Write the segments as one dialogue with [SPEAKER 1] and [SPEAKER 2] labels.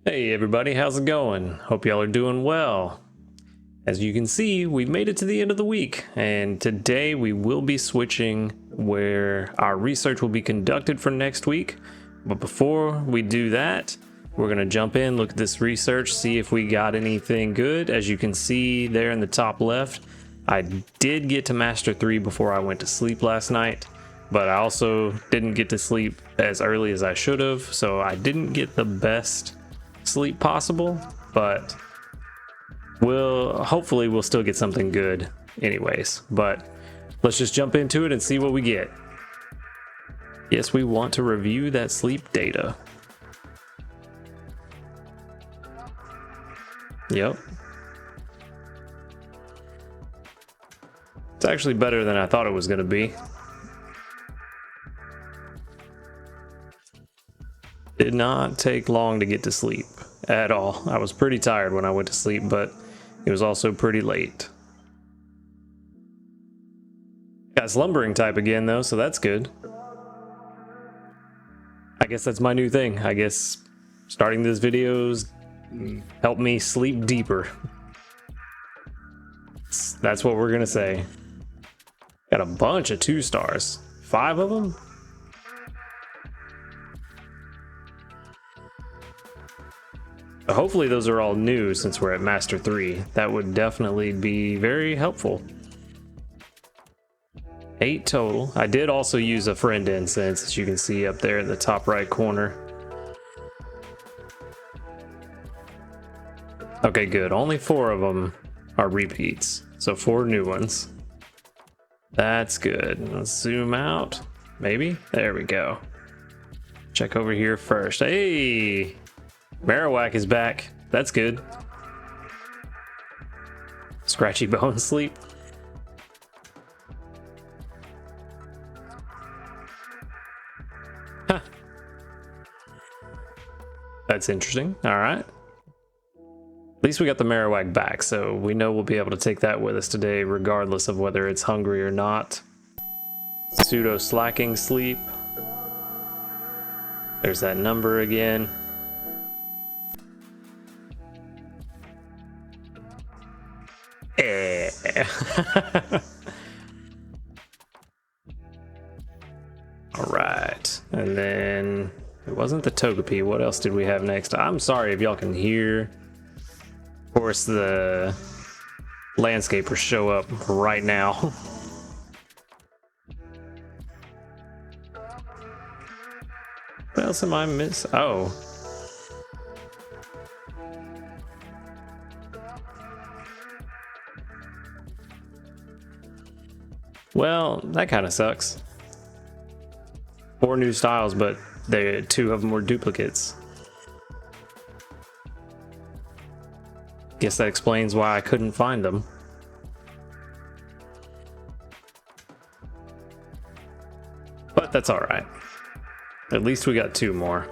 [SPEAKER 1] Hey everybody, how's it going? Hope y'all are doing well. As you can see, we've made it to the end of the week, and today we will be switching where our research will be conducted for next week. But before we do that, we're going to jump in, look at this research, see if we got anything good. As you can see there in the top left, I did get to Master 3 before I went to sleep last night, but I also didn't get to sleep as early as I should have, so I didn't get the best sleep possible, but hopefully we'll still get something good anyways. But let's just jump into it and see what we get. Yes, we want to review that sleep data. Yep. It's actually better than I thought it was going to be. Did not take long to get to sleep at all. I was pretty tired when I went to sleep, but it was also pretty late. Got slumbering type again though, so that's good. I guess that's my new thing. I guess starting these videos help me sleep deeper. That's what we're gonna say. Got a bunch of 2 stars. 5 of them? Hopefully those are all new since we're at Master 3. That would definitely be very helpful. 8 total. I did also use a friend incense, as you can see up there in the top right corner. Okay, good. Only 4 of them are repeats, so 4 new ones. That's good. Let's zoom out. Maybe? There we go. Check over here first. Hey! Marowak is back. That's good. Scratchy bone sleep. Huh. That's interesting. All right. At least we got the Marowak back, so we know we'll be able to take that with us today, regardless of whether it's hungry or not. Pseudo slacking sleep. There's that number again. All right, and then it wasn't the Togepi. What else did we have next? I'm sorry if y'all can hear. Of course, the landscapers show up right now. What else am I missing? Oh. Well, that kind of sucks. 4 new styles, but 2 of them were duplicates. Guess that explains why I couldn't find them. But that's alright. At least we got 2 more.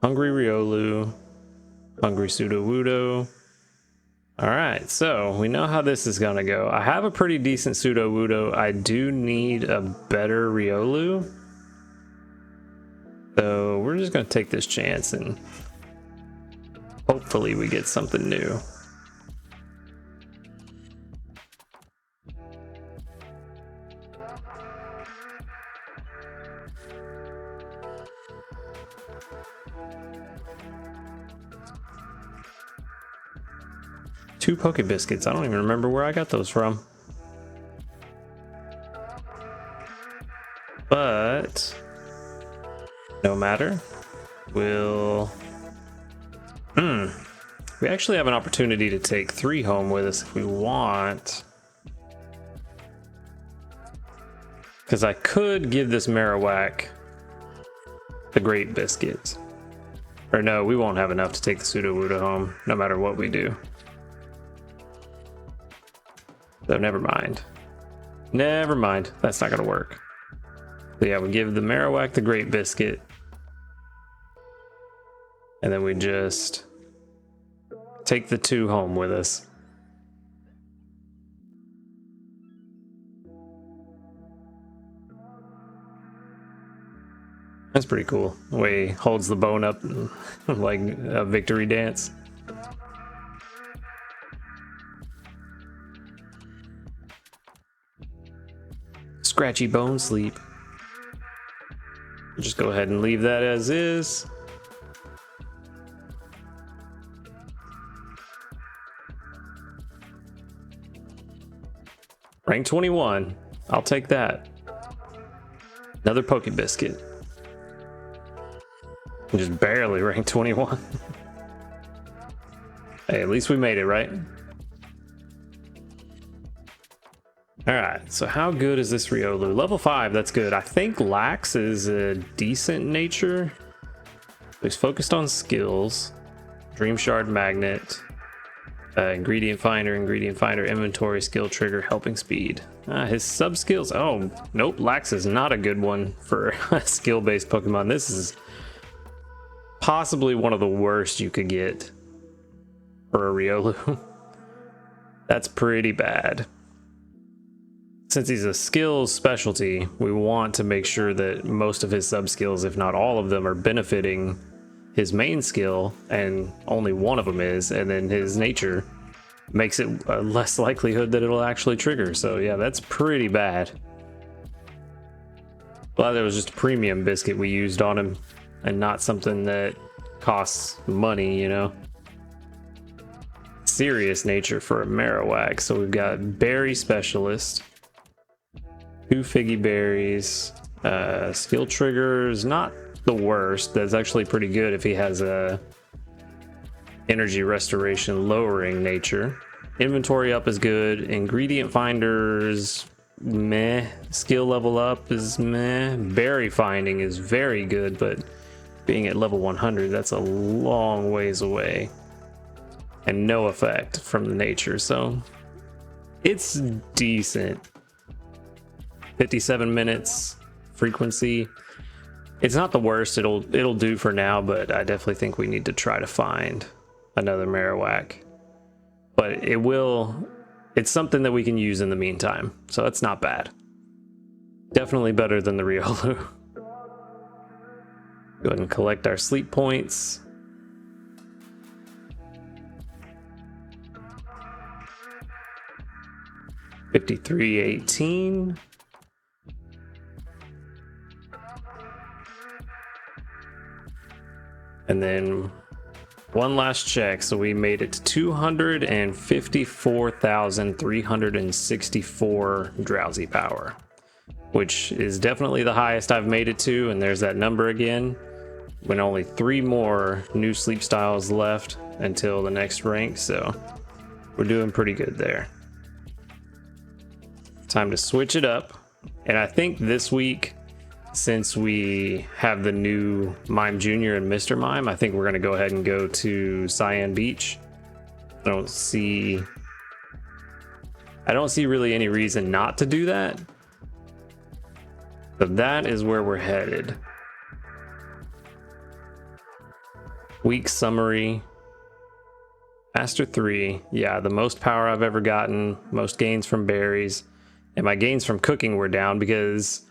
[SPEAKER 1] Hungry Riolu. Hungry Sudowoodo. Alright, so we know how this is gonna go. I have a pretty decent Sudowoodo. I do need a better Riolu. So we're just gonna take this chance and hopefully we get something new. Two Poke Biscuits. I don't even remember where I got those from. But no matter. We actually have an opportunity to take 3 home with us if we want. Because I could give this Marowak the Great Biscuit. Or no, we won't have enough to take the Sudowoodo home, no matter what we do. So never mind. Never mind. That's not gonna work. So yeah, we give the Marowak the Great Biscuit. And then we just take the 2 home with us. That's pretty cool. The way he holds the bone up like a victory dance. Scratchy bone sleep. Just go ahead and leave that as is. Rank 21. I'll take that. Another Poke Biscuit. Just barely rank 21. Hey, at least we made it, right? Alright, so how good is this Riolu? Level 5, that's good. I think Lax is a decent nature. He's focused on skills. Dream Shard Magnet. Ingredient Finder, Inventory, Skill Trigger, Helping Speed. His sub skills. Oh, nope. Lax is not a good one for a skill-based Pokemon. This is possibly one of the worst you could get for a Riolu. That's pretty bad. Since he's a skills specialty, we want to make sure that most of his sub skills, if not all of them, are benefiting his main skill, and only one of them is, and then his nature makes it a less likelihood that it'll actually trigger. So yeah, that's pretty bad. Glad there was just a premium biscuit we used on him and not something that costs money, you know. Serious nature for a Marowak. So we've got Berry Specialist, 2 Figgy Berries, Skill Triggers, not the worst. That's actually pretty good if he has a energy restoration lowering nature. Inventory up is good. Ingredient Finders, meh. Skill level up is meh. Berry finding is very good, but being at level 100, that's a long ways away and no effect from the nature, so it's decent. 57 minutes frequency. It's not the worst. It'll do for now, but I definitely think we need to try to find another Marowak. But it's something that we can use in the meantime, so it's not bad. Definitely better than the Riolu. Go ahead and collect our sleep points. $53.18. And then one last check, so we made it to 254,364 drowsy power, which is definitely the highest I've made it to, and there's that number again. When only 3 more new sleep styles left until the next rank, so we're doing pretty good there. Time to switch it up, and I think this week, since we have the new Mime Jr. and Mr. Mime, I think we're going to go ahead and go to Cyan Beach. I don't see really any reason not to do that. So that is where we're headed. Week summary. Master 3. Yeah, the most power I've ever gotten. Most gains from berries. And my gains from cooking were down because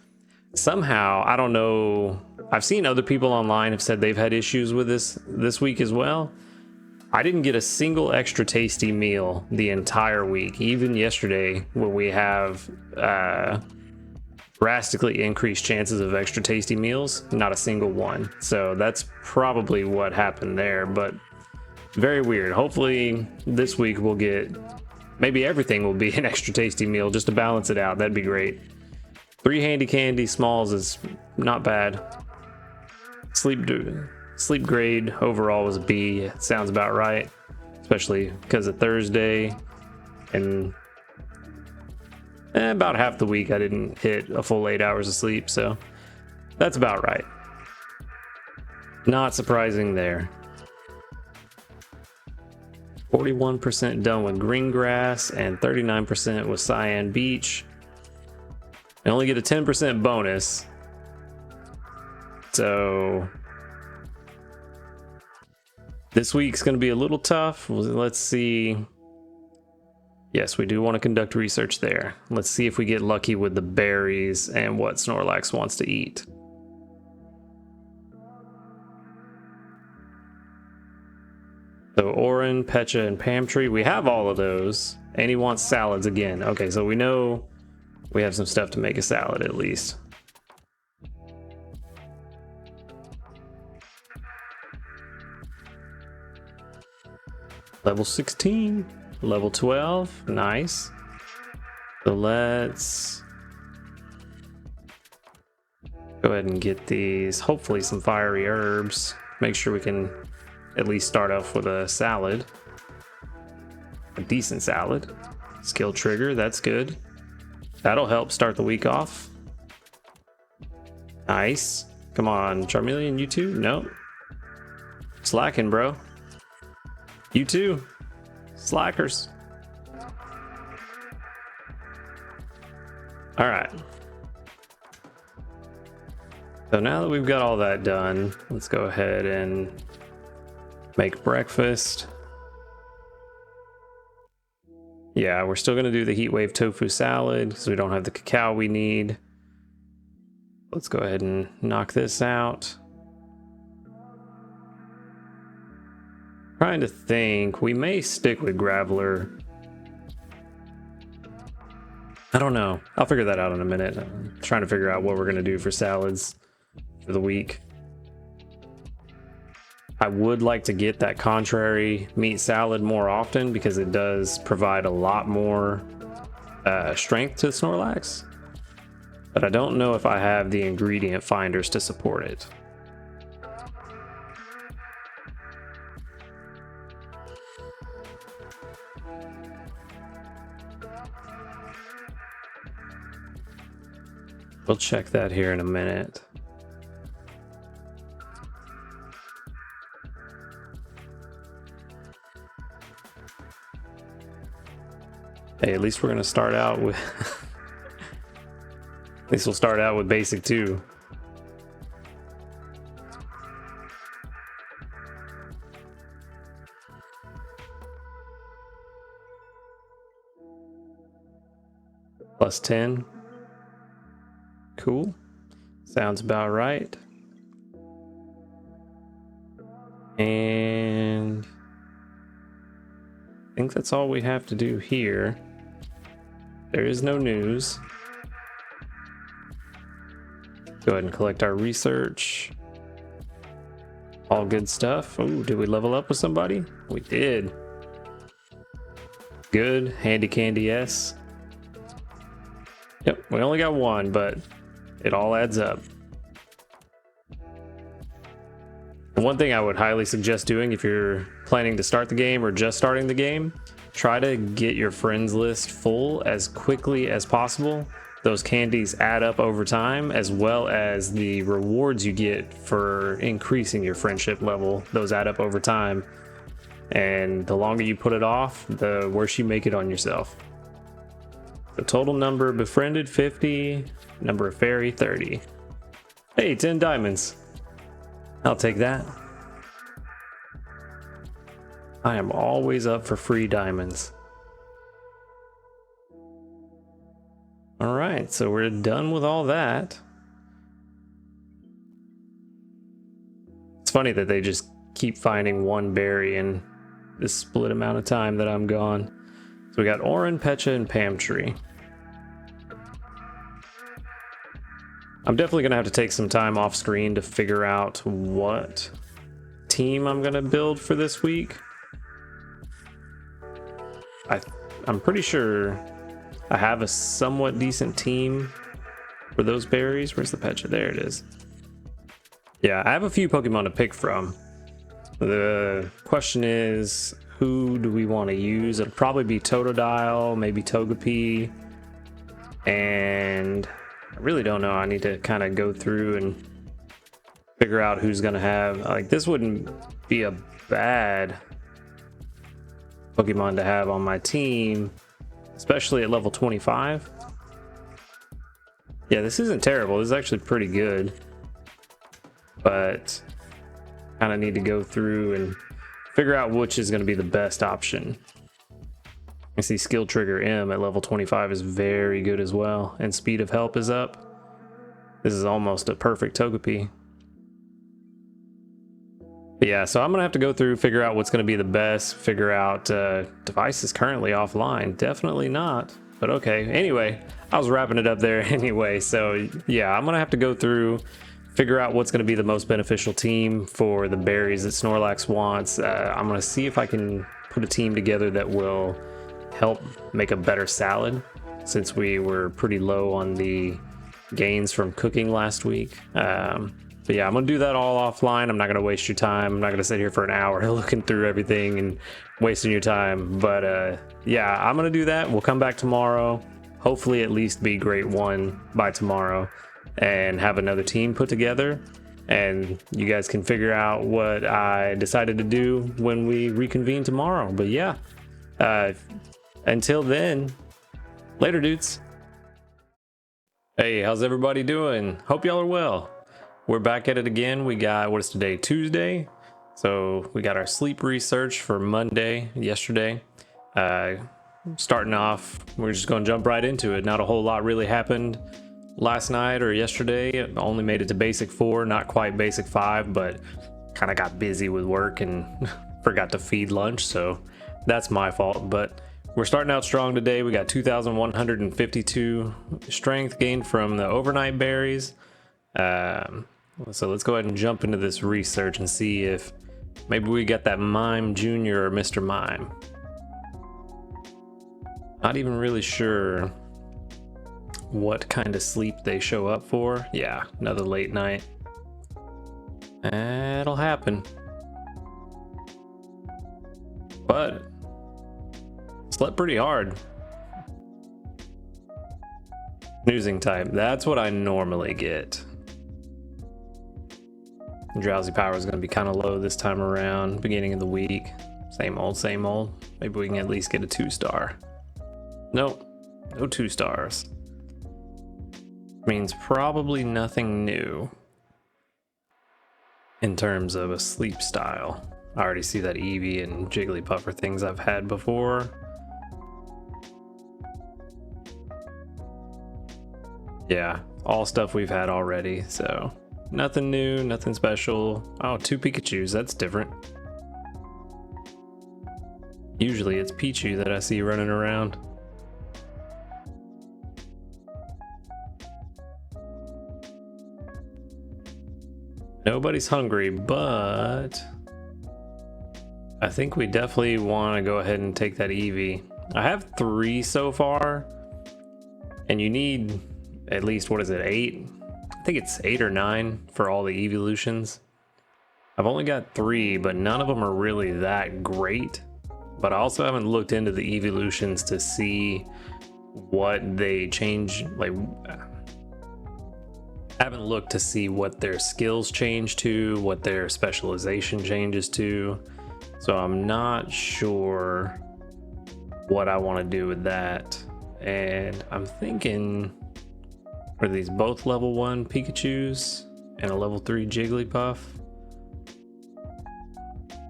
[SPEAKER 1] somehow, I don't know, I've seen other people online have said they've had issues with this week as well. I didn't get a single extra tasty meal the entire week, even yesterday when we have drastically increased chances of extra tasty meals, not a single one. So that's probably what happened there, but very weird. Hopefully this week we'll get, maybe everything will be an extra tasty meal just to balance it out. That'd be great. 3 handy candy smalls is not bad. Sleep grade overall was a B. It sounds about right, especially because of Thursday, and about half the week I didn't hit a full 8 hours of sleep, so that's about right. Not surprising there. 41% done with green grass and 39% with Cyan Beach. I only get a 10% bonus. So this week's going to be a little tough. Let's see. Yes, we do want to conduct research there. Let's see if we get lucky with the berries and what Snorlax wants to eat. So Oren, Pecha, and Pamtree, we have all of those. And he wants salads again. Okay, so we know we have some stuff to make a salad at least. Level 16, level 12, nice. So let's go ahead and get these, hopefully some fiery herbs. Make sure we can at least start off with a salad. A decent salad. Skill trigger, that's good. That'll help start the week off. Nice. Come on, Charmeleon, you too? Nope. Slacking, bro. You too. Slackers. All right. So now that we've got all that done, let's go ahead and make breakfast. Yeah, we're still going to do the heat wave tofu salad because we don't have the cacao we need. Let's go ahead and knock this out. Trying to think, we may stick with Graveler. I don't know. I'll figure that out in a minute. I'm trying to figure out what we're going to do for salads for the week. I would like to get that contrary meat salad more often because it does provide a lot more strength to Snorlax. But I don't know if I have the ingredient finders to support it. We'll check that here in a minute. Hey, at least we're gonna start out with at least we'll start out with basic 2. Plus 10. Cool. Sounds about right. And I think that's all we have to do here. There is no news. Go ahead and collect our research. All good stuff. Oh, did we level up with somebody? We did. Good. Handy Candy S. Yep, we only got one, but it all adds up. One thing I would highly suggest doing if you're planning to start the game or just starting the game, try to get your friends list full as quickly as possible. Those candies add up over time, as well as the rewards you get for increasing your friendship level. Those add up over time. And the longer you put it off, the worse you make it on yourself. The total number befriended 50, number of fairy 30. Hey, 10 diamonds. I'll take that. I am always up for free diamonds. All right, so we're done with all that. It's funny that they just keep finding one berry in this split amount of time that I'm gone. So we got Oren, Pecha, and Pamtree. I'm definitely gonna have to take some time off screen to figure out what team I'm gonna build for this week. I'm pretty sure I have a somewhat decent team for those berries. Where's the Pecha? There it is. Yeah, I have a few Pokemon to pick from. The question is, who do we want to use? It'll probably be Totodile, maybe Togepi, and I really don't know. I need to kind of go through and figure out who's going to have, like, this wouldn't be a bad Pokemon to have on my team, especially at level 25. Yeah, this isn't terrible. This is actually pretty good, but kind of need to go through and figure out which is going to be the best option. I see skill trigger M at level 25 is very good as well, and speed of help is up. This is almost a perfect Togepi. But yeah, so I'm gonna have to go through, figure out what's gonna be the best, figure out device is currently offline. Definitely not, but okay. Anyway, I was wrapping it up there anyway. So yeah, I'm gonna have to go through, figure out what's gonna be the most beneficial team for the berries that Snorlax wants. I'm gonna see if I can put a team together that will help make a better salad, since we were pretty low on the gains from cooking last week. But yeah, I'm gonna do that all offline. I'm not gonna waste your time. I'm not gonna sit here for an hour looking through everything and wasting your time. But yeah, I'm gonna do that. We'll come back tomorrow, hopefully at least be grade 1 by tomorrow, and have another team put together, and you guys can figure out what I decided to do when we reconvene tomorrow. But yeah, until then, later dudes. Hey, how's everybody doing? Hope y'all are well. We're back at it again. We got, what is today, Tuesday? So we got our sleep research for Monday, yesterday. Starting off, we're just gonna jump right into it. Not a whole lot really happened last night or yesterday. Only made it to basic 4, not quite basic 5, but kind of got busy with work and forgot to feed lunch, so that's my fault. But we're starting out strong today. We got 2,152 strength gained from the overnight berries. So let's go ahead and jump into this research and see if maybe we got that Mime Junior or Mr. Mime. Not even really sure what kind of sleep they show up for. Yeah, another late night. It'll happen. But slept pretty hard. Snoozing type, that's what I normally get. Drowsy power is going to be kind of low this time around, beginning of the week. Same old, same old. Maybe we can at least get a 2-star. Nope, no 2 stars. Means probably nothing new in terms of a sleep style. I already see that Eevee and Jigglypuff are things I've had before. Yeah, all stuff we've had already, so nothing new, nothing special. Oh, 2 Pikachus, that's different. Usually it's Pichu that I see running around. Nobody's hungry, but I think we definitely want to go ahead and take that Eevee. I have 3 so far, and you need at least, what is it, 8? I think it's 8 or 9 for all the evolutions. I've only got 3, but none of them are really that great. But I also haven't looked into the evolutions to see what they change. Like, I haven't looked to see what their skills change to, what their specialization changes to. So I'm not sure what I want to do with that. And I'm thinking, are these both level 1 Pikachus and a level 3 Jigglypuff?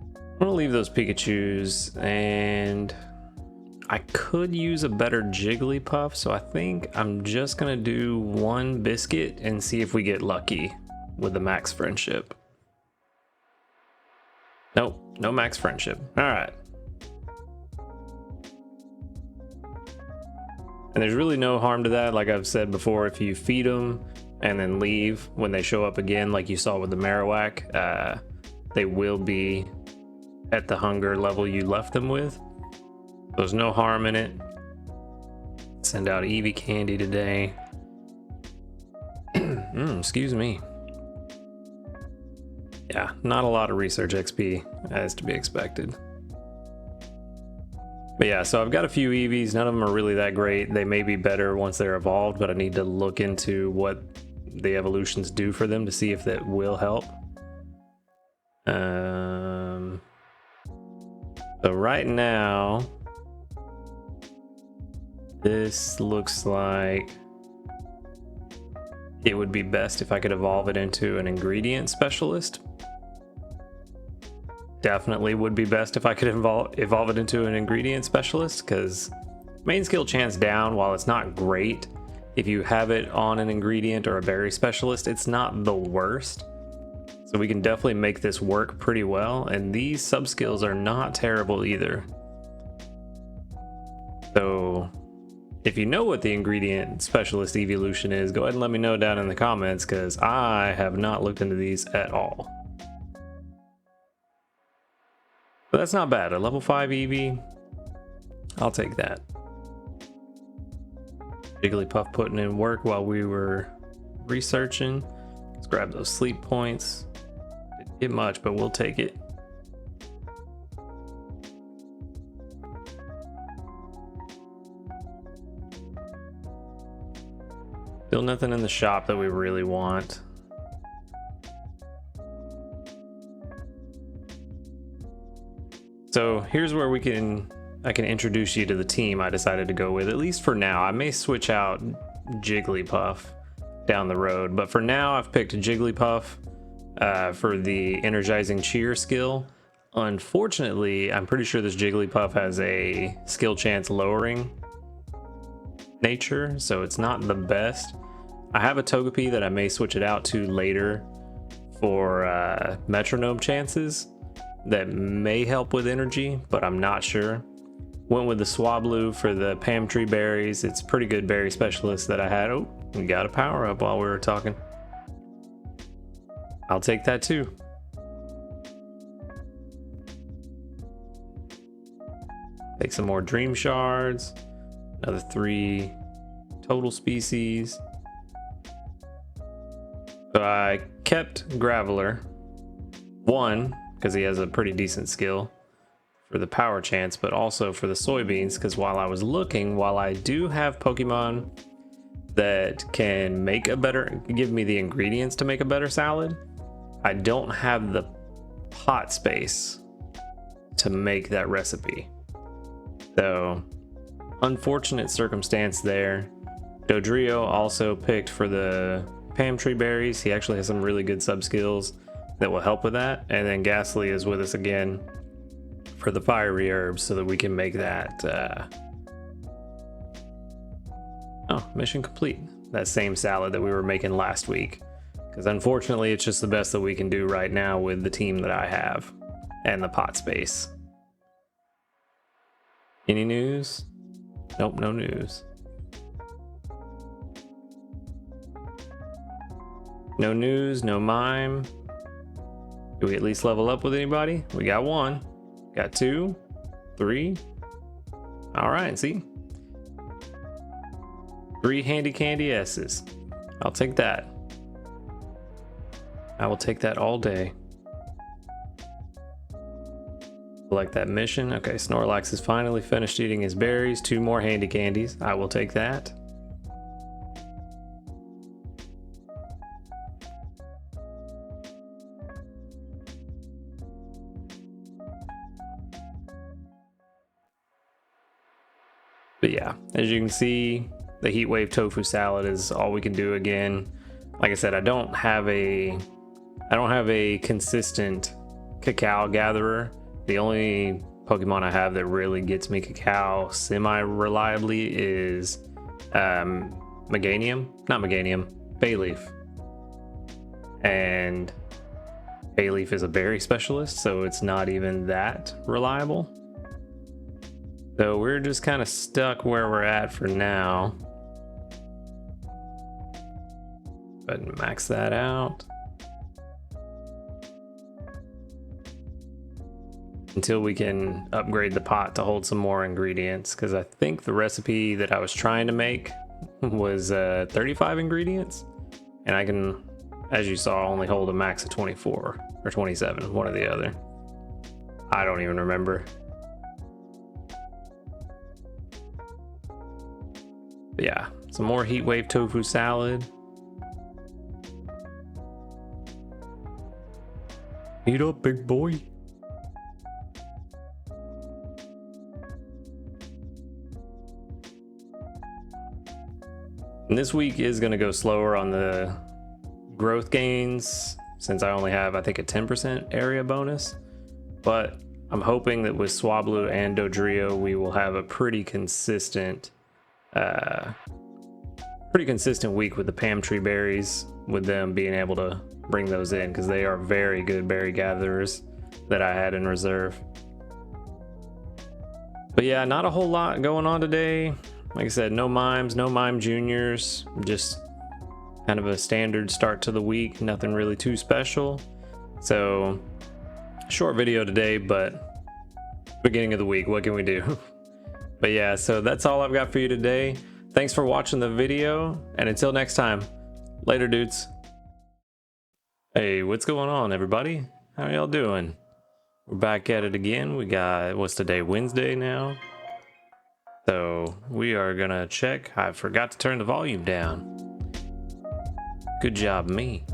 [SPEAKER 1] I'm gonna leave those Pikachus, and I could use a better Jigglypuff, so I think I'm just gonna do 1 biscuit and see if we get lucky with the max friendship. Nope, no max friendship. All right. And there's really no harm to that. Like I've said before, if you feed them and then leave when they show up again, like you saw with the Marowak, they will be at the hunger level you left them with. There's no harm in it. Send out Eevee candy today. Excuse me. Yeah, not a lot of research XP, as to be expected. But yeah, so I've got a few Eevees. None of them are really that great. They may be better once they're evolved, but I need to look into what the evolutions do for them to see if that will help. So right now, this looks like it would be best if I could evolve it into an ingredient specialist. Definitely would be best if I could evolve it into an ingredient specialist, because main skill chance down, while it's not great, if you have it on an ingredient or a berry specialist, it's not the worst. So we can definitely make this work pretty well, and these sub skills are not terrible either. So if you know what the ingredient specialist evolution is, go ahead and let me know down in the comments, because I have not looked into these at all. But that's not bad. A level 5 Eevee, I'll take that. Jigglypuff putting in work while we were researching. Let's grab those sleep points. Didn't get much, but we'll take it. Still nothing in the shop that we really want. So here's where I can introduce you to the team I decided to go with, at least for now. I may switch out Jigglypuff down the road, but for now I've picked Jigglypuff for the energizing cheer skill. Unfortunately, I'm pretty sure this Jigglypuff has a skill chance lowering nature, so it's not the best. I have a Togepi that I may switch it out to later for metronome chances that may help with energy, but I'm not sure. Went with the Swablu for the Pam Tree berries. It's a pretty good berry specialist that I had. Oh, we got a power up while we were talking. I'll take that too. Take some more dream shards. Another 3 total species. So I kept Graveler. 1, because he has a pretty decent skill for the power chance, but also for the soybeans, because while I was looking, while I do have Pokemon that can make a better, give me the ingredients to make a better salad, I don't have the pot space to make that recipe. So unfortunate circumstance there. Dodrio also picked for the Pam Tree berries. He actually has some really good sub skills that will help with that. And then Ghastly is with us again for the fiery herbs so that we can make that mission complete, that same salad that we were making last week, because unfortunately it's just the best that we can do right now with the team that I have and the pot space. Any news? Nope, no news. No news, no mime. Do we at least level up with anybody? We got 1, got 2, 3. All right, see? 3 handy candy S's. I'll take that. I will take that all day. Select that mission. Okay, Snorlax has finally finished eating his berries. 2 more handy candies. I will take that. But yeah, as you can see, the heat wave tofu salad is all we can do again. Like I said, I don't have a consistent cacao gatherer. The only Pokemon I have that really gets me cacao semi-reliably is Bayleaf. And Bayleaf is a berry specialist, so it's not even that reliable. So we're just kind of stuck where we're at for now. Go ahead and max that out. Until we can upgrade the pot to hold some more ingredients, because I think the recipe that I was trying to make was 35 ingredients, and I can, as you saw, only hold a max of 24 or 27, one or the other. I don't even remember. But yeah, some more heat wave tofu salad. Eat up, big boy. And this week is going to go slower on the growth gains, since I only have, I think, a 10% area bonus. But I'm hoping that with Swablu and Dodrio, we will have a pretty consistent week with the Pam Tree berries, with them being able to bring those in because they are very good berry gatherers that I had in reserve. But yeah, not a whole lot going on today. Like I said, no mimes, no mime juniors, just kind of a standard start to the week, nothing really too special. So short video today, but beginning of the week, what can we do? But yeah, so that's all I've got for you today. Thanks for watching the video, and until next time, later dudes. Hey, what's going on everybody? How y'all doing? We're back at it again. We got, what's today, Wednesday now? So we are gonna check. I forgot to turn the volume down. Good job me.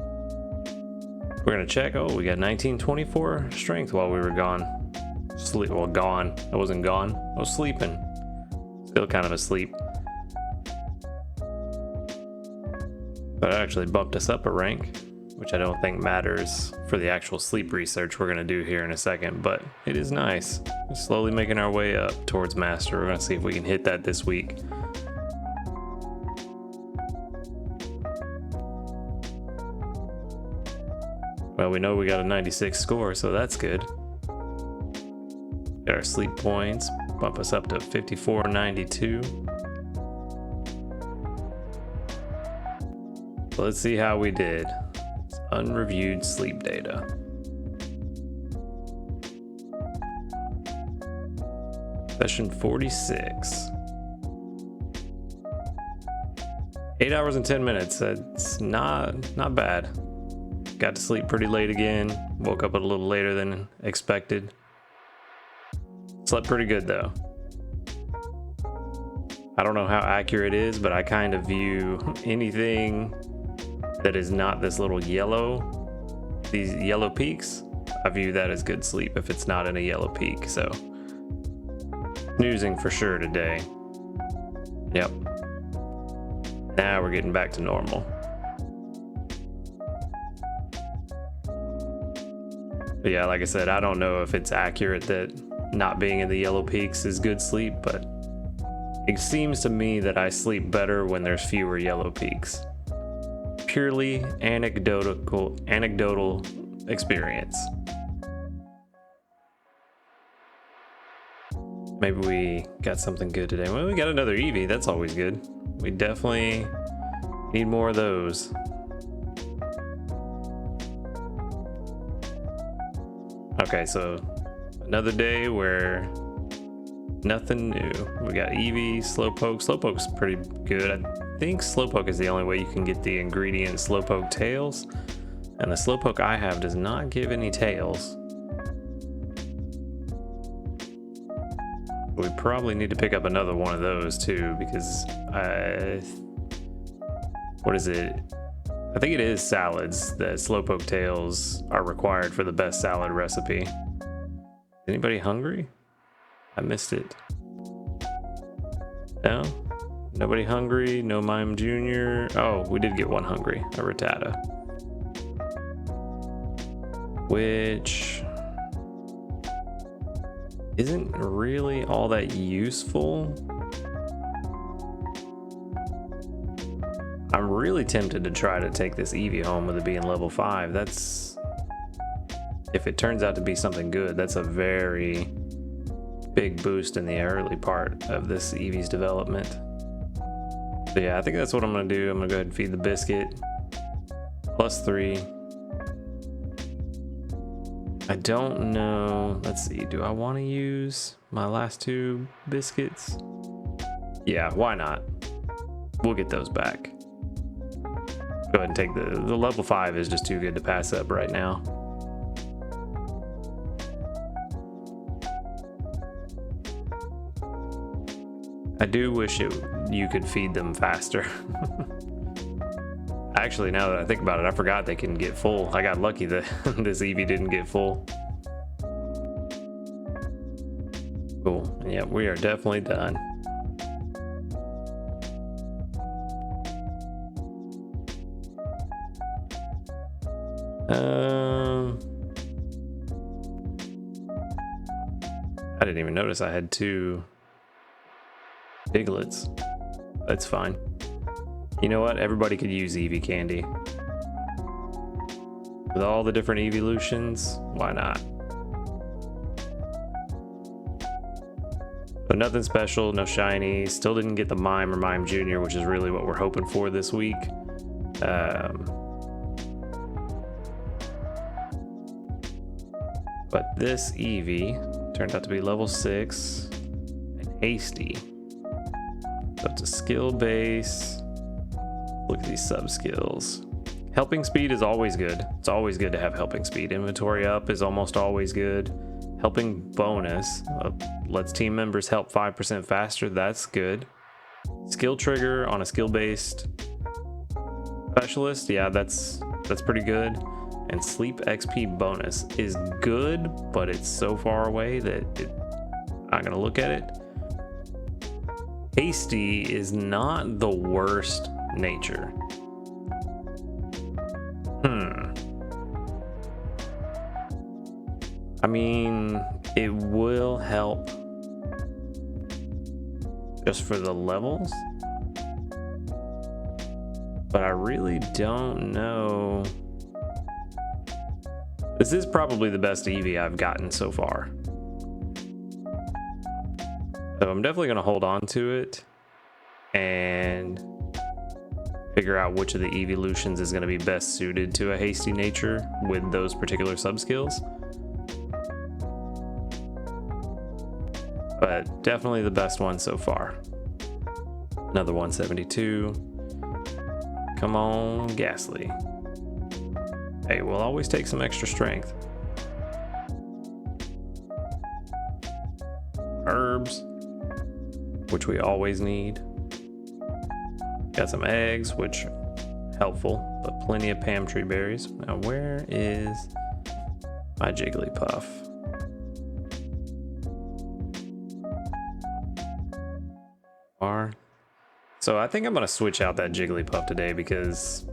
[SPEAKER 1] We're gonna check. Oh, we got 1924 strength while we were gone. Well, gone. I wasn't gone. I was sleeping. Still kind of asleep. But it actually bumped us up a rank, which I don't think matters for the actual sleep research we're going to do here in a second, but it is nice. We're slowly making our way up towards master. We're going to see if we can hit that this week. Well, we know we got a 96 score, so that's good. Get our sleep points, bump us up to 5492. Let's see how we did. It's unreviewed sleep data. Session 46. 8 hours and 10 minutes. That's not bad. Got to sleep pretty late again. Woke up a little later than expected. Slept pretty good though. I don't know how accurate it is, but I kind of view anything that is not this little yellow, these yellow peaks, I view that as good sleep if it's not in a yellow peak. So snoozing for sure today. Yep. Now we're getting back to normal. But yeah, like I said, I don't know if it's accurate that not being in the yellow peaks is good sleep, but it seems to me that I sleep better when there's fewer yellow peaks. Purely anecdotal experience. Maybe we got something good today. Well, we got another Eevee. That's always good. We definitely need more of those. Okay, so another day where nothing new. We got Eevee, Slowpoke. Slowpoke's pretty good. I think Slowpoke is the only way you can get the ingredient Slowpoke tails, and the Slowpoke I have does not give any tails. We probably need to pick up another one of those too, because what is it? I think it is salads that Slowpoke tails are required for the best salad recipe. Anybody hungry? I missed it. No? Nobody hungry? No Mime Jr.? Oh, we did get one hungry. A Rattata. Which isn't really all that useful. I'm really tempted to try to take this Eevee home with it being level 5. That's... if it turns out to be something good, that's a very big boost in the early part of this Eevee's development. So yeah, I think that's what I'm gonna do. I'm gonna go ahead and feed the biscuit. +3. I don't know. Let's see. Do I want to use my last 2 biscuits? Yeah, why not? We'll get those back. Go ahead and take the level 5 is just too good to pass up right now. I do wish you could feed them faster. Actually, now that I think about it, I forgot they can get full. I got lucky that this Eevee didn't get full. Cool. Yeah, we are definitely done. I didn't even notice I had 2 piglets. That's fine. You know what? Everybody could use Eevee candy. With all the different evolutions, why not? But nothing special, no shiny. Still didn't get the Mime or Mime Jr., which is really what we're hoping for this week. But this Eevee turned out to be level 6 and hasty. So it's a skill base. Look at these sub skills. Helping speed is always good. It's always good to have helping speed. Inventory up is almost always good. Helping bonus lets team members help 5% faster. That's good. Skill trigger on a skill based specialist. Yeah, that's pretty good. And sleep XP bonus is good, but it's so far away that I'm not gonna look at it. Hasty is not the worst nature. I mean, it will help just for the levels, but I really don't know. This is probably the best Eevee I've gotten so far. So I'm definitely going to hold on to it and figure out which of the evolutions is going to be best suited to a hasty nature with those particular sub-skills. But definitely the best one so far. Another 172. Come on, Ghastly. Hey, we'll always take some extra strength. Herbs, which we always need. Got some eggs, which helpful, but plenty of Pam tree berries. Now, where is my Jigglypuff? So I think I'm gonna switch out that Jigglypuff today because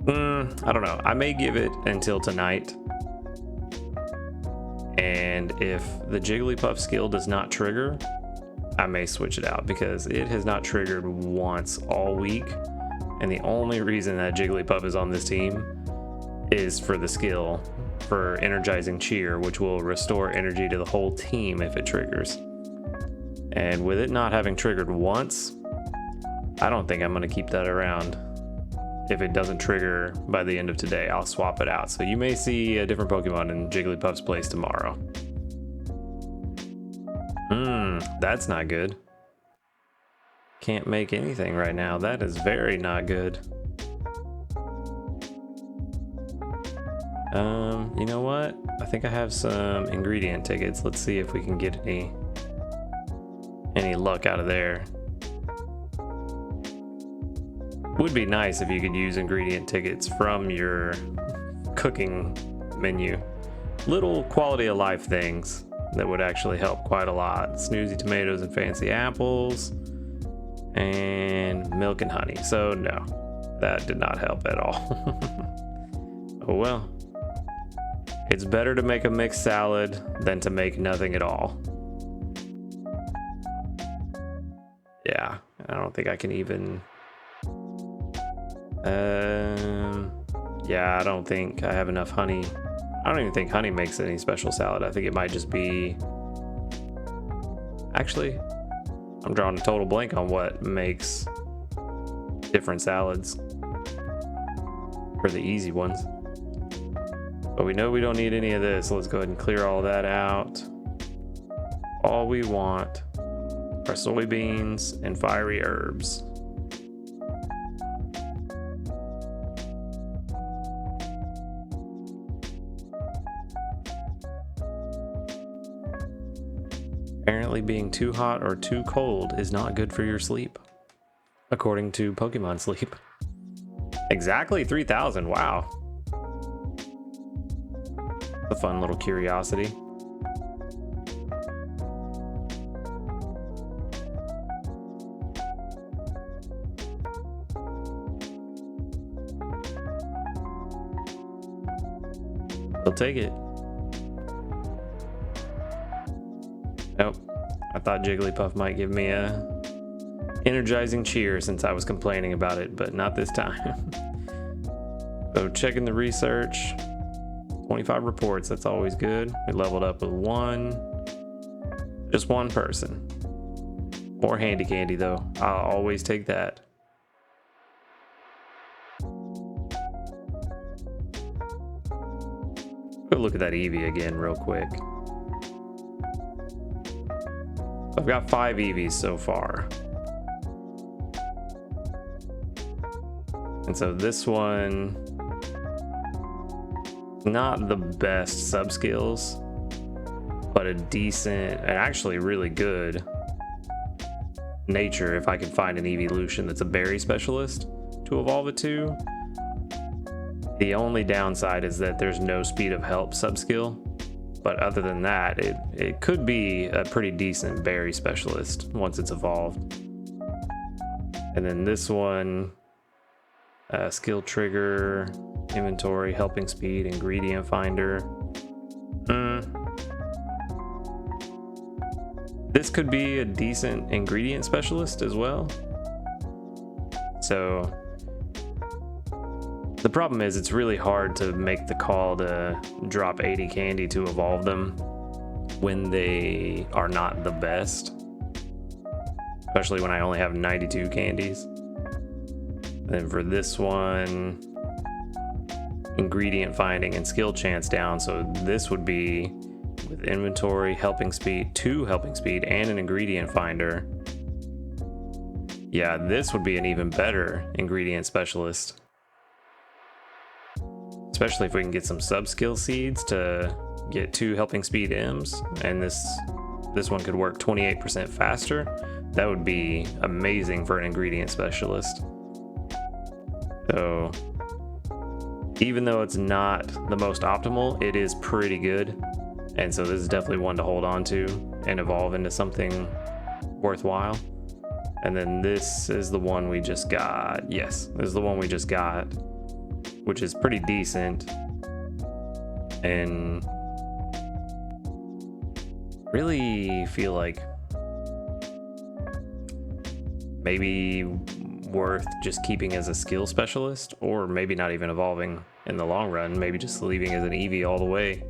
[SPEAKER 1] I don't know. I may give it until tonight, and if the Jigglypuff skill does not trigger, I may switch it out because it has not triggered once all week, and the only reason that Jigglypuff is on this team is for the skill for Energizing Cheer, which will restore energy to the whole team if it triggers. And with it not having triggered once, I don't think I'm going to keep that around. If it doesn't trigger by the end of today, I'll swap it out. So you may see a different Pokemon in Jigglypuff's place tomorrow. That's not good. Can't make anything right now. That is very not good. You know what? I think I have some ingredient tickets. Let's see if we can get any luck out of there. Would be nice if you could use ingredient tickets from your cooking menu. Little quality of life things that would actually help quite a lot. Snoozy tomatoes and fancy apples and milk and honey. So no, that did not help at all. Oh well. It's better to make a mixed salad than to make nothing at all. Yeah, I don't think I can even... yeah, I don't think I have enough honey. I don't even think honey makes any special salad. I think it might just be... Actually, I'm drawing a total blank on what makes different salads for the easy ones. But we know we don't need any of this. So let's go ahead and clear all that out. All we want are soybeans and fiery herbs. Apparently being too hot or too cold is not good for your sleep, according to Pokemon Sleep. Exactly 3,000, wow. A fun little curiosity. I'll take it. Nope. I thought Jigglypuff might give me a energizing cheer since I was complaining about it, but not this time. So checking the research, 25 reports, that's always good. We leveled up with just one person. More handy candy though, I'll always take that. Go look at that Eevee again real quick. I've got 5 Eevees so far. And so this one, not the best sub skills, but a decent and actually really good nature if I could find an evolution that's a berry specialist to evolve it to. The only downside is that there's no speed of help sub skill, but other than that, it could be a pretty decent berry specialist once it's evolved. And then this one, skill trigger, inventory, helping speed, ingredient finder. This could be a decent ingredient specialist as well. So the problem is it's really hard to make the call to drop 80 candy to evolve them when they are not the best, especially when I only have 92 candies. Then for this one, ingredient finding and skill chance down, so this would be with inventory, helping speed, 2 helping speed, and an ingredient finder. Yeah, this would be an even better ingredient specialist, especially if we can get some sub skill seeds to get 2 helping speed M's, and this one could work 28% faster. That would be amazing for an ingredient specialist. So even though it's not the most optimal, it is pretty good. And so this is definitely one to hold on to and evolve into something worthwhile. And then this is the one we just got. Yes, this is the one we just got, which is pretty decent. And really feel like maybe worth just keeping as a skill specialist, or maybe not even evolving in the long run, maybe just leaving as an Eevee all the way.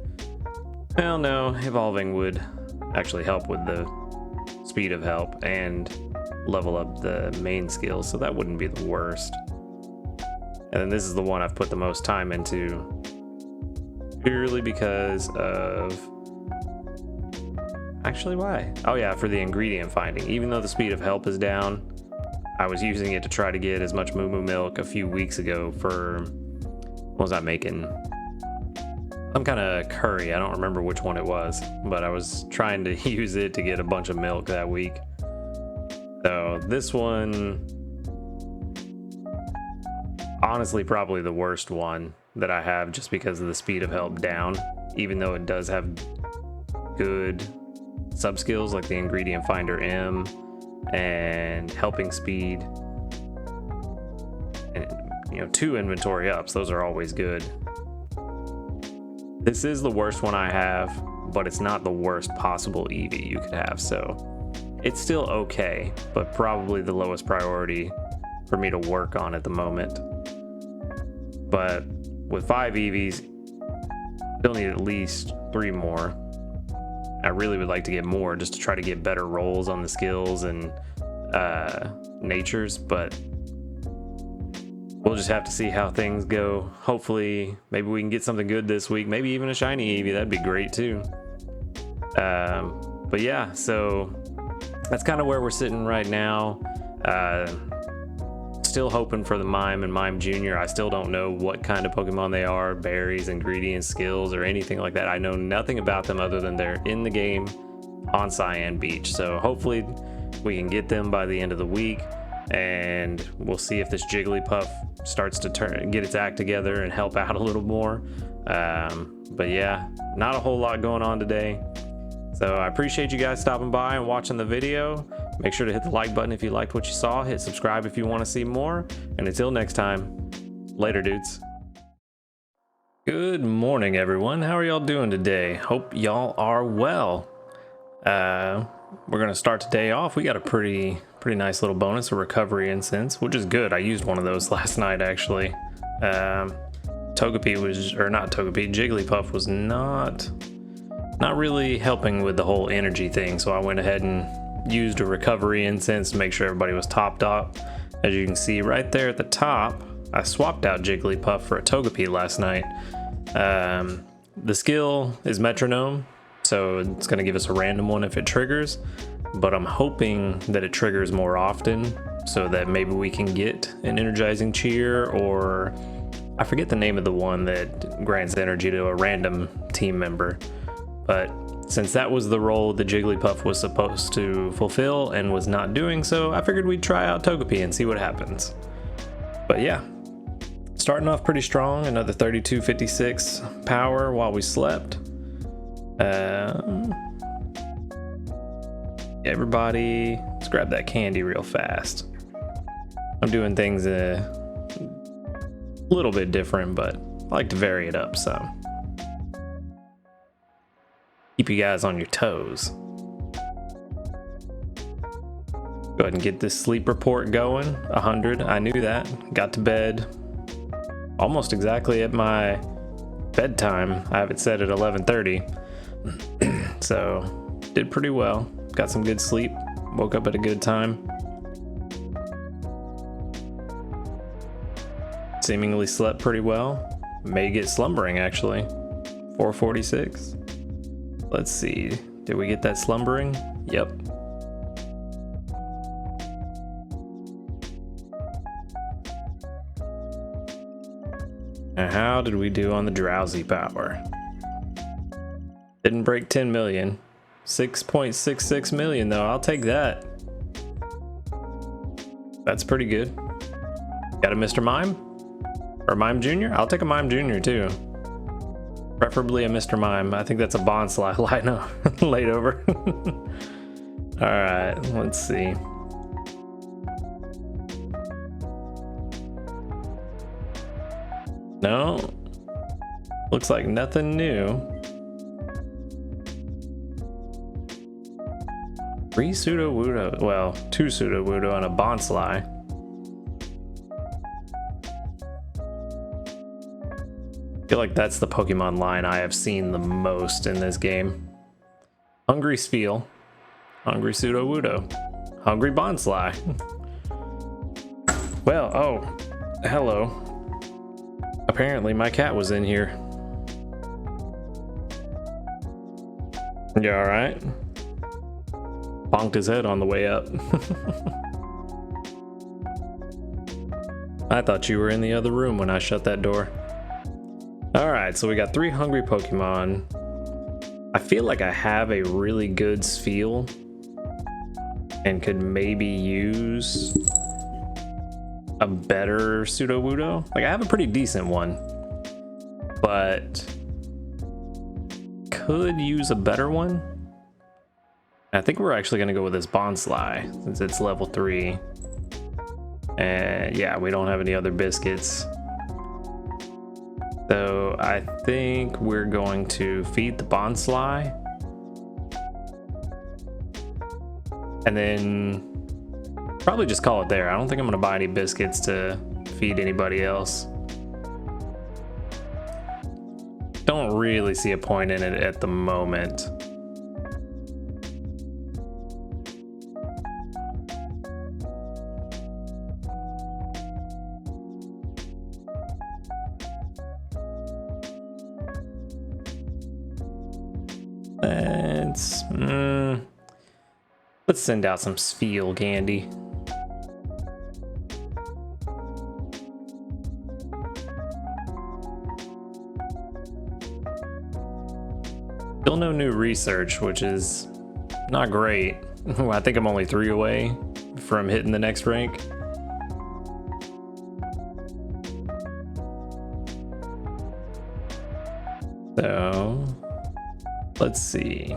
[SPEAKER 1] Well, no, evolving would actually help with the speed of help and level up the main skills, so that wouldn't be the worst. And then this is the one I've put the most time into, purely because of... Actually, why? Oh yeah, for the ingredient finding. Even though the speed of help is down, I was using it to try to get as much Moo Moo milk a few weeks ago for... What was I making? Some kind of curry. I don't remember which one it was, but I was trying to use it to get a bunch of milk that week. So this one, honestly, probably the worst one that I have, just because of the speed of help down, even though it does have good sub skills like the ingredient finder M and helping speed, and 2 inventory ups. Those are always good. This is the worst one I have, but it's not the worst possible Eevee you could have, so it's still okay, but probably the lowest priority for me to work on at the moment. But with 5 Eevees, still need at least 3 more. I really would like to get more just to try to get better rolls on the skills and natures, but we'll just have to see how things go. Hopefully, maybe we can get something good this week. Maybe even a shiny Eevee. That'd be great too. But yeah, so that's kind of where we're sitting right now. Still hoping for the Mime and Mime Jr. I still don't know what kind of Pokemon they are, berries, ingredients, skills, or anything like that. I know nothing about them other than they're in the game on Cyan Beach. So hopefully we can get them by the end of the week, and we'll see if this Jigglypuff starts to get its act together and help out a little more. But yeah, not a whole lot going on today. So I appreciate you guys stopping by and watching the video. Make sure to hit the like button if you liked what you saw. Hit subscribe if you want to see more. And until next time, later, dudes. Good morning, everyone. How are y'all doing today? Hope y'all are well. We're gonna start today off. We got a pretty nice little bonus, a recovery incense, which is good. I used one of those last night, actually. Togepi was, or not Togepi, Jigglypuff was not really helping with the whole energy thing. So I went ahead and used a recovery incense to make sure everybody was topped up. As you can see right there at the top, I swapped out Jigglypuff for a Togepi last night. The skill is Metronome, so it's going to give us a random one if it triggers, but I'm hoping that it triggers more often so that maybe we can get an energizing cheer, or I forget the name of the one that grants energy to a random team member. But since that was the role the Jigglypuff was supposed to fulfill and was not doing so, I figured we'd try out Togepi and see what happens. But yeah, starting off pretty strong, another 3256 power while we slept. Everybody, let's grab that candy real fast. I'm doing things a little bit different, but I like to vary it up some. Keep you guys on your toes. Go ahead and get this sleep report going. 100, I knew that. Got to bed almost exactly at my bedtime. I have it set at 11:30. So did pretty well. Got some good sleep. Woke up at a good time. Seemingly slept pretty well. May get slumbering actually. 446. Let's see. Did we get that slumbering? Yep. And how did we do on the drowsy power? Didn't break 10 million. 6.66 million though. I'll take that. That's pretty good. Got a Mr. Mime? Or Mime Jr.? I'll take a Mime Jr. too. Preferably a Mr. Mime. I think that's a Bonsly laid over. Alright, let's see. No. Looks like nothing new. 3 Sudowoodo, well, 2 Sudowoodo and a Bonsly. I feel like that's the Pokemon line I have seen the most in this game. Hungry Spheal, Hungry Sudowoodo, Hungry Bonsly. Well, oh, hello. Apparently my cat was in here. You alright? Bonked his head on the way up. I thought you were in the other room when I shut that door. Alright, so we got 3 hungry Pokemon. I feel like I have a really good Spheal and could maybe use a better Sudowoodo. Like, I have a pretty decent one, but could use a better one. I think we're actually going to go with this Bonsly since it's level 3. And yeah, we don't have any other biscuits. So I think we're going to feed the Bonsly. And then probably just call it there. I don't think I'm going to buy any biscuits to feed anybody else. Don't really see a point in it at the moment. Let's send out some Spheal candy. Still no new research, which is not great. I think I'm only 3 away from hitting the next rank. So let's see.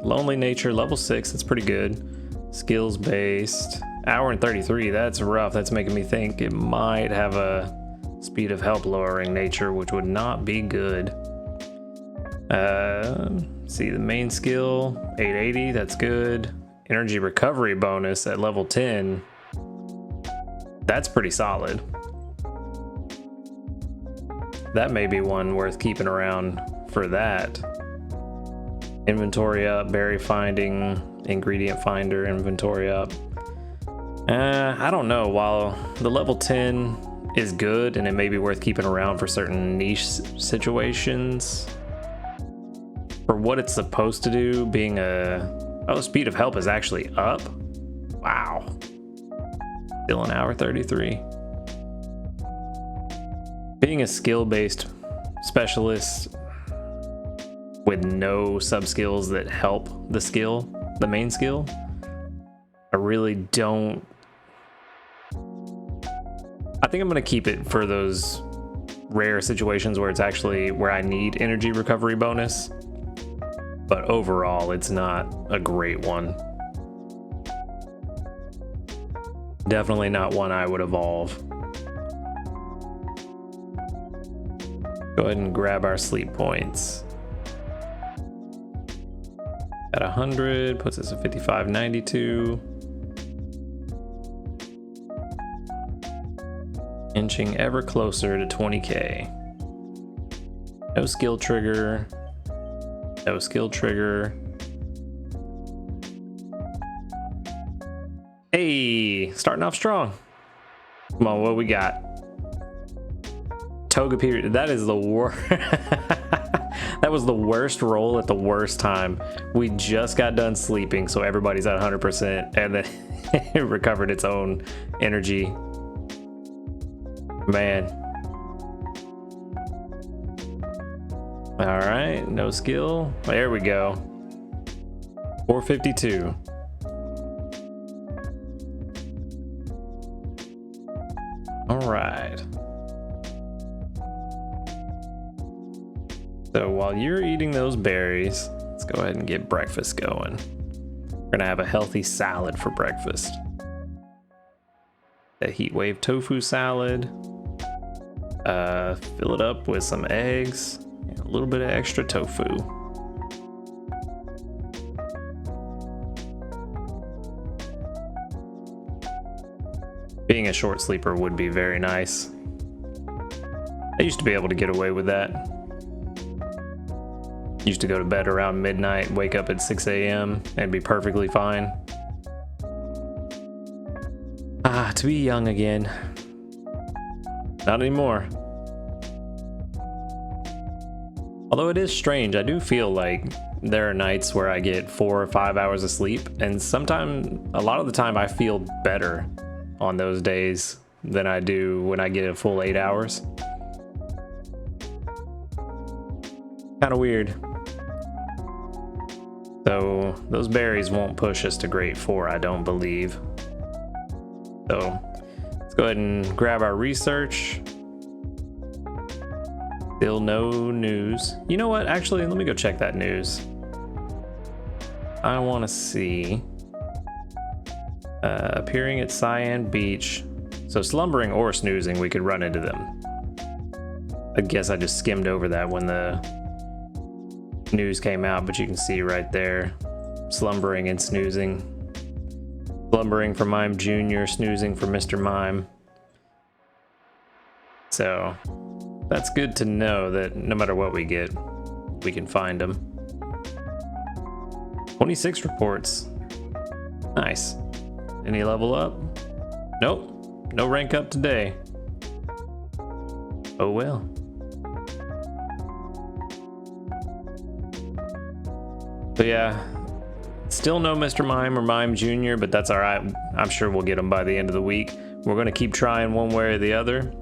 [SPEAKER 1] Lonely Nature, level 6, that's pretty good. Skills based, hour and 33, that's rough. That's making me think it might have a speed of help lowering nature, which would not be good. See, the main skill, 880, that's good. Energy recovery bonus at level 10, that's pretty solid. that may be one worth keeping around for that. Inventory up, berry finding, ingredient finder, inventory up. I don't know. While the level 10 is good and it may be worth keeping around for certain niche situations, for what it's supposed to do, being speed of help is actually up. Wow. Still an hour 33. Being a skill-based specialist with no sub skills that help the main skill, I really don't. I think I'm gonna keep it for those rare situations where it's actually where I need energy recovery bonus, but overall it's not a great one. Definitely not one I would evolve. Go ahead and grab our sleep points. At 100 puts us at 55.92. Inching ever closer to 20k. No skill trigger. No skill trigger. Hey, starting off strong. Come on, what we got? Togepi, that is the worst. That was the worst roll at the worst time. We just got done sleeping, so everybody's at 100%, and then it recovered its own energy. Man. All right, no skill. There we go. 452. All right. So while you're eating those berries, let's go ahead and get breakfast going. We're gonna have a healthy salad for breakfast. A heat wave tofu salad. Fill it up with some eggs and a little bit of extra tofu. Being a short sleeper would be very nice. I used to be able to get away with that. Used to go to bed around midnight, wake up at 6 a.m. and be perfectly fine. To be young again. Not anymore. Although it is strange, I do feel like there are nights where I get 4 or 5 hours of sleep, and sometimes, a lot of the time, I feel better on those days than I do when I get a full 8 hours. Kind of weird. So those berries won't push us to grade 4, I don't believe. So let's go ahead and grab our research. Still no news. You know what? Actually, let me go check that news. I want to see. Appearing at Cyan Beach. So slumbering or snoozing, we could run into them. I guess I just skimmed over that when the news came out, but you can see right there, slumbering and snoozing. Slumbering for Mime Jr., snoozing for Mr. Mime. So that's good to know that no matter what we get, we can find them. 26 reports. Nice. Any level up? Nope. No rank up today. Oh well. So yeah, still no Mr. Mime or Mime Jr., but that's all right. I'm sure we'll get them by the end of the week. We're going to keep trying one way or the other.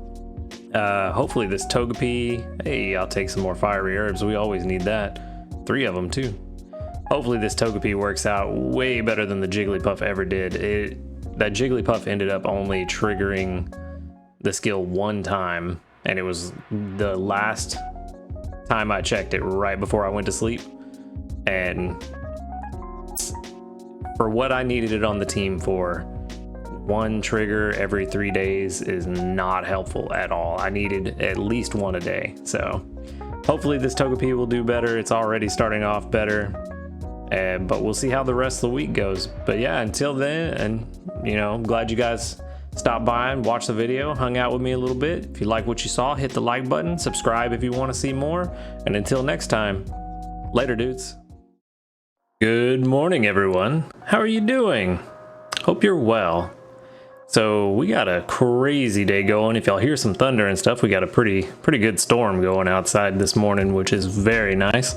[SPEAKER 1] Hopefully this Togepi, hey, I'll take some more fiery herbs. We always need that. 3 of them too. Hopefully this Togepi works out way better than the Jigglypuff ever did. That Jigglypuff ended up only triggering the skill 1 time, and it was the last time I checked it right before I went to sleep. And for what I needed it on the team for, 1 trigger every 3 days is not helpful at all. I needed at least 1 a day. So hopefully this Togepi will do better. It's already starting off better, but we'll see how the rest of the week goes. But yeah, until then, and you know, I'm glad you guys stopped by and watched the video, hung out with me a little bit. If you like what you saw, hit the like button, subscribe if you want to see more, and until next time, later dudes. Good morning everyone. How are you doing? Hope you're well. So we got a crazy day going. If y'all hear some thunder and stuff, we got a pretty good storm going outside this morning, which is very nice.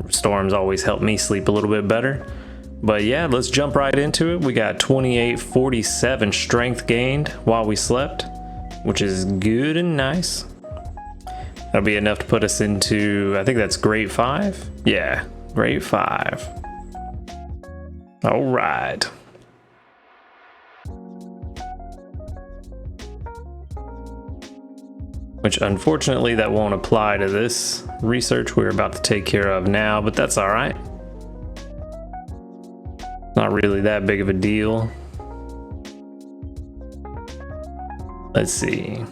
[SPEAKER 1] Storms always help me sleep a little bit better. But yeah, let's jump right into it. We got 2847 strength gained while we slept, which is good and nice. That'll be enough to put us into, I think that's grade 5. Yeah, grade 5. All right. Which unfortunately that won't apply to this research we're about to take care of now, but that's all right. Not really that big of a deal. Let's see.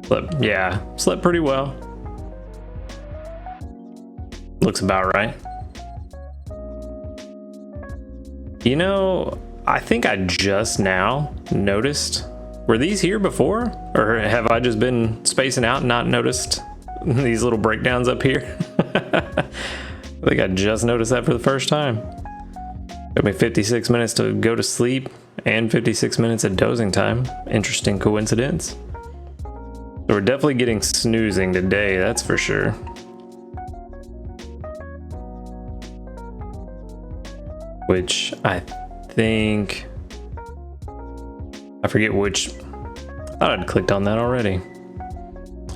[SPEAKER 1] Slept pretty well. Looks about right. You know, I think I just now noticed. Were these here before? Or have I just been spacing out and not noticed these little breakdowns up here? I think I just noticed that for the first time. Took me 56 minutes to go to sleep and 56 minutes of dozing time. Interesting coincidence. So we're definitely getting snoozing today, that's for sure. Which I think, I forget which, I thought I'd clicked on that already.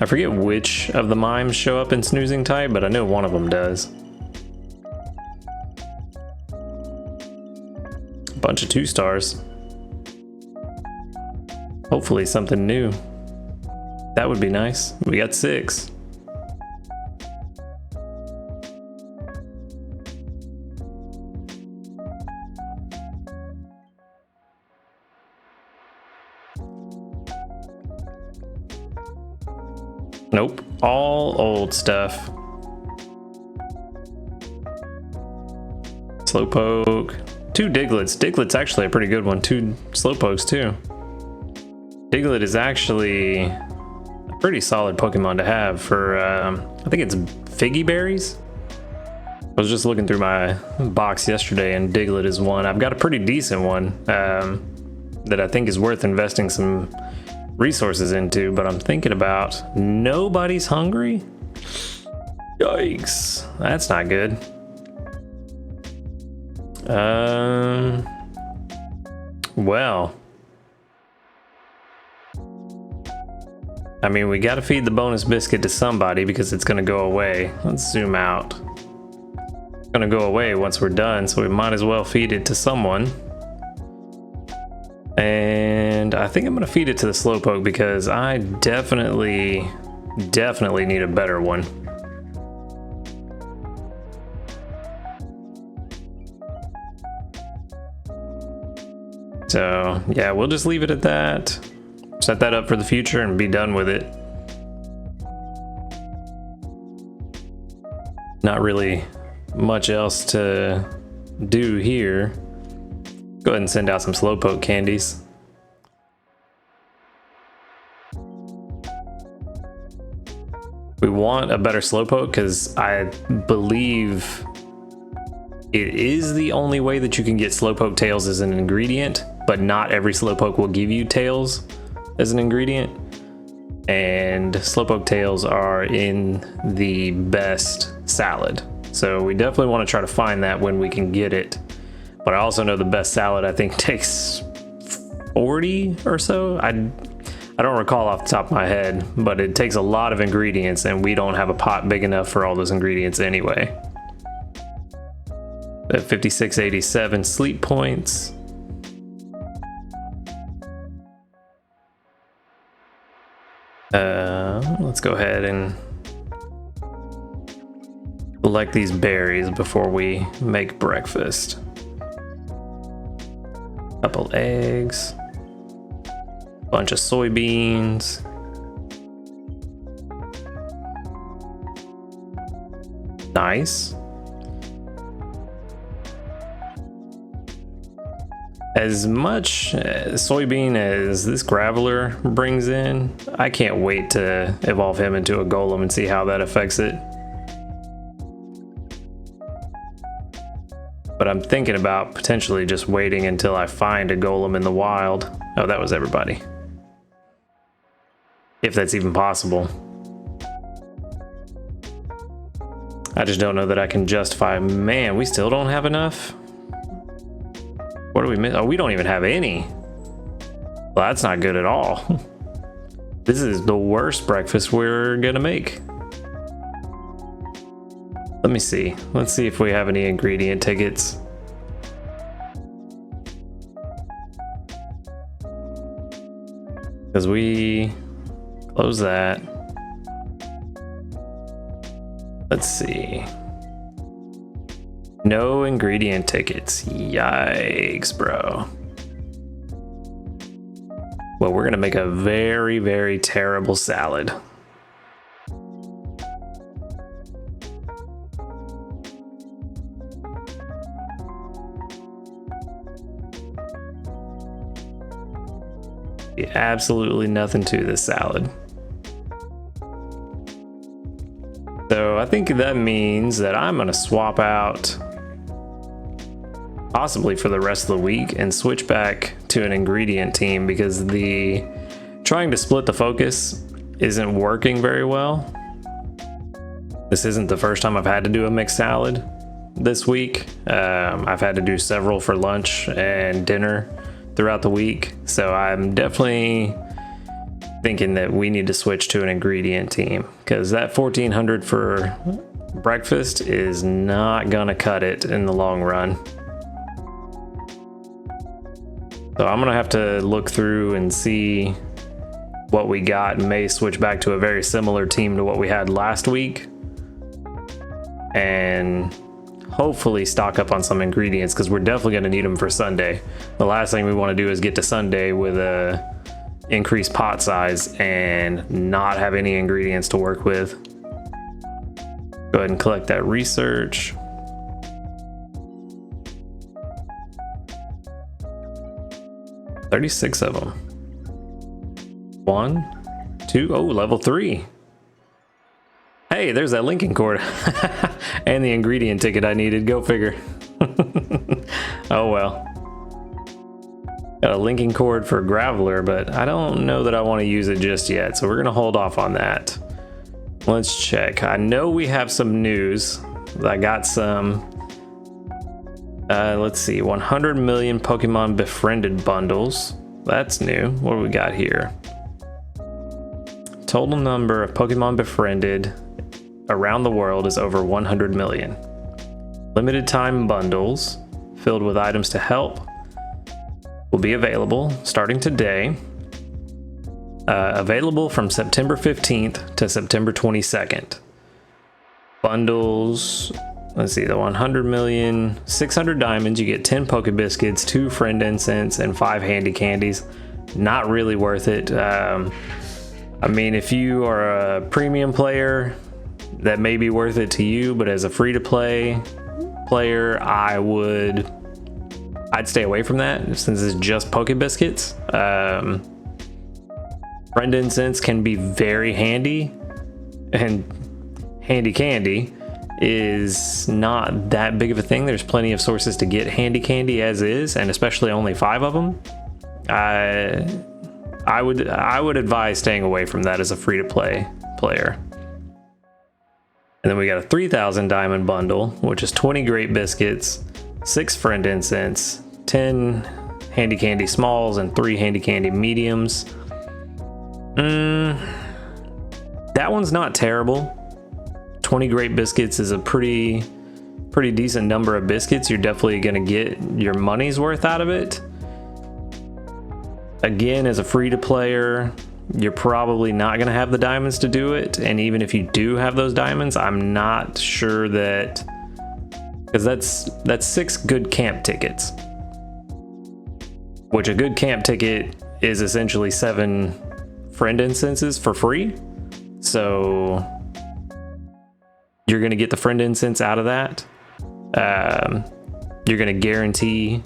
[SPEAKER 1] I forget which of the mimes show up in snoozing type, but I know one of them does. Bunch of 2 stars. Hopefully something new. That would be nice. We got 6. Nope, all old stuff. Slowpoke. 2 Diglets. Diglet's actually a pretty good one. 2 Slowpokes too. Diglett is actually a pretty solid Pokemon to have for, I think it's Figgy Berries? I was just looking through my box yesterday and Diglett is one. I've got a pretty decent one that I think is worth investing some resources into, but I'm thinking about nobody's hungry? Yikes, that's not good. Well, I mean, we got to feed the bonus biscuit to somebody because it's going to go away. Let's zoom out. It's going to go away once we're done, so we might as well feed it to someone. And I think I'm going to feed it to the Slowpoke because I definitely need a better one. So yeah, we'll just leave it at that. Set that up for the future and be done with it. Not really much else to do here. Go ahead and send out some Slowpoke candies. We want a better Slowpoke because I believe it is the only way that you can get Slowpoke tails as an ingredient, but not every Slowpoke will give you tails as an ingredient. And Slowpoke tails are in the best salad. So we definitely want to try to find that when we can get it. But I also know the best salad I think takes 40 or so. I don't recall off the top of my head, but it takes a lot of ingredients and we don't have a pot big enough for all those ingredients anyway. At 5687 sleep points. Let's go ahead and collect these berries before we make breakfast. Couple eggs, bunch of soybeans, nice. As much soybean as this graveler brings in, I can't wait to evolve him into a golem and see how that affects it. But I'm thinking about potentially just waiting until I find a golem in the wild. Oh, that was everybody. If that's even possible. I just don't know that I can justify. Man, we still don't have enough. What do we miss? Oh, we don't even have any. Well, that's not good at all. This is the worst breakfast we're gonna make. Let me see. Let's see if we have any ingredient tickets. Because we close that. Let's see. No ingredient tickets. Yikes, bro. Well, we're gonna make a very, very terrible salad. Absolutely nothing to this salad. So I think that means that I'm gonna swap out possibly for the rest of the week and switch back to an ingredient team because the trying to split the focus isn't working very well. This isn't the first time I've had to do a mixed salad this week. I've had to do several for lunch and dinner throughout the week, so I'm definitely thinking that we need to switch to an ingredient team because that 1400 for breakfast is not gonna cut it in the long run. So I'm gonna have to look through and see what we got and may switch back to a very similar team to what we had last week and hopefully stock up on some ingredients because we're definitely going to need them for Sunday. The last thing we want to do is get to Sunday with a increased pot size and not have any ingredients to work with. Go ahead and collect that research. $36 of them. 1, 2, oh, level 3. Hey, there's that linking cord. And the ingredient ticket I needed, go figure. Oh well. Got a linking cord for Graveler, but I don't know that I want to use it just yet, so we're gonna hold off on that. Let's check. I know we have some news. I got some, let's see, 100 million Pokemon befriended bundles. That's new. What do we got here? Total number of Pokemon befriended around the world is over 100 million. Limited time bundles filled with items to help will be available starting today. Available from September 15th to September 22nd. Bundles, let's see, the 100 million, 600 diamonds, you get 10 Poke Biscuits, 2 Friend Incense, and 5 Handy Candies. Not really worth it. I mean, if you are a premium player, that may be worth it to you, but as a free-to-play player, I'd stay away from that since it's just Poke Biscuits. Friend Incense can be very handy, and Handy Candy is not that big of a thing. There's plenty of sources to get Handy Candy as is, and especially only 5 of them. I would advise staying away from that as a free-to-play player. And then we got a 3,000 diamond bundle, which is 20 Great Biscuits, 6 Friend Incense, 10 Handy Candy Smalls, and 3 Handy Candy Mediums. That one's not terrible. 20 Great Biscuits is a pretty decent number of biscuits. You're definitely gonna get your money's worth out of it. Again, as a free-to-player, you're probably not going to have the diamonds to do it, and even if you do have those diamonds, I'm not sure that, because that's 6 good camp tickets, which a good camp ticket is essentially 7 Friend Incenses for free. So you're going to get the Friend Incense out of that. You're going to guarantee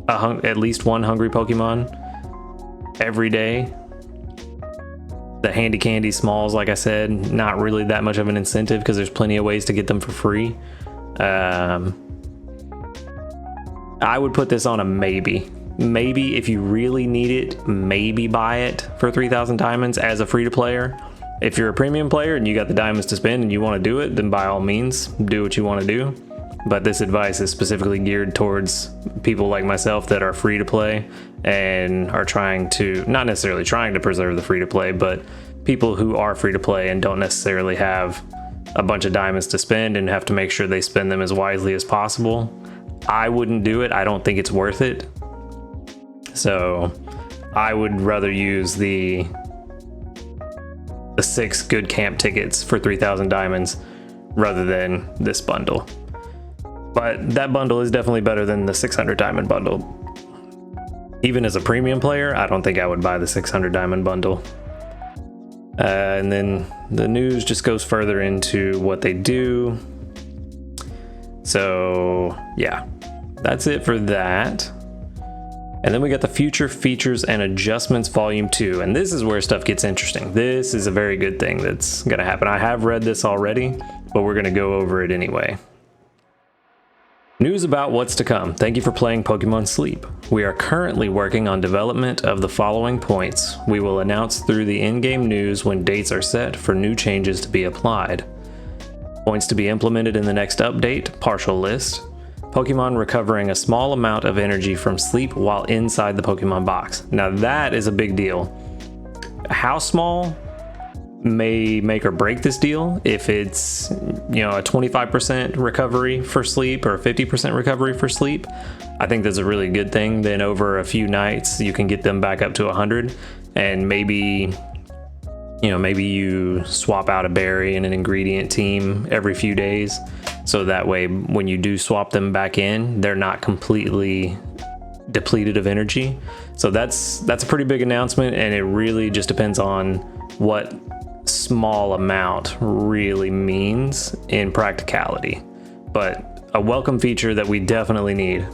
[SPEAKER 1] at least one hungry Pokemon every day. The handy candy smalls, like I said, not really that much of an incentive because there's plenty of ways to get them for free. I would put this on a maybe. Maybe if you really need it, maybe buy it for 3,000 diamonds as a free-to-player. If you're a premium player and you got the diamonds to spend and you want to do it, then by all means, do what you want to do. But this advice is specifically geared towards people like myself that are free to play and are trying to, not necessarily trying to preserve the free to play, but people who are free to play and don't necessarily have a bunch of diamonds to spend and have to make sure they spend them as wisely as possible. I wouldn't do it. I don't think it's worth it. So I would rather use the 6 good camp tickets for 3,000 diamonds rather than this bundle. But that bundle is definitely better than the 600 diamond bundle. Even as a premium player, I don't think I would buy the 600 diamond bundle. And then the news just goes further into what they do. So yeah, that's it for that. And then we got the Future Features and Adjustments Volume 2. And this is where stuff gets interesting. This is a very good thing that's going to happen. I have read this already, but we're going to go over it anyway. News about what's to come. Thank you for playing Pokemon Sleep. We are currently working on development of the following points. We will announce through the in-game news when dates are set for new changes to be applied. Points to be implemented in the next update, partial list. Pokemon recovering a small amount of energy from sleep while inside the Pokemon box. Now that is a big deal. How small may make or break this deal. If it's, you know, a 25% recovery for sleep or a 50% recovery for sleep, I think that's a really good thing. Then over a few nights, you can get them back up to 100, and maybe, you know, maybe you swap out a berry and an ingredient team every few days. So that way, when you do swap them back in, they're not completely depleted of energy. So that's a pretty big announcement, and it really just depends on what small amount really means in practicality. But a welcome feature that we definitely need.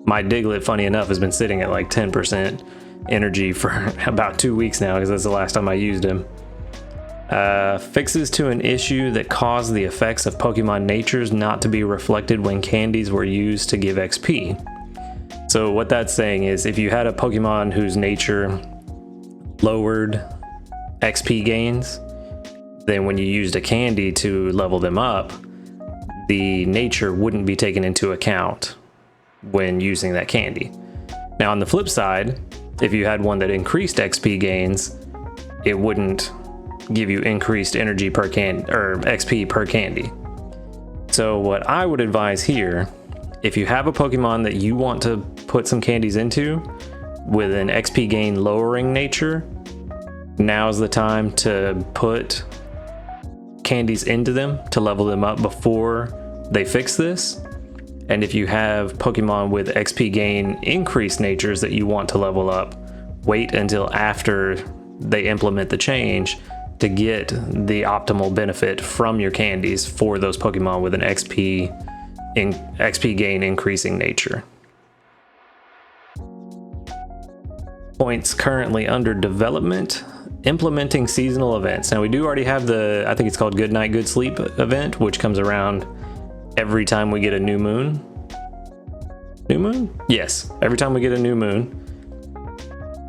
[SPEAKER 1] My Diglett, funny enough, has been sitting at like 10% energy for about 2 weeks now, because that's the last time I used him. Fixes to an issue that caused the effects of Pokemon natures not to be reflected when candies were used to give XP. So what that's saying is, if you had a Pokemon whose nature lowered XP gains, then when you used a candy to level them up, the nature wouldn't be taken into account when using that candy. Now on the flip side, if you had one that increased XP gains, it wouldn't give you increased energy per candy or XP per candy. So what I would advise here, if you have a Pokemon that you want to put some candies into with an XP gain lowering nature, now's the time to put candies into them to level them up before they fix this. And if you have Pokemon with XP gain increased natures that you want to level up, wait until after they implement the change to get the optimal benefit from your candies for those Pokemon with an XP gain increasing nature. Points currently under development. Implementing seasonal events. Now we do already have the, I think it's called Good Night, Good Sleep event, which comes around every time we get a new moon. New moon? Yes, every time we get a new moon.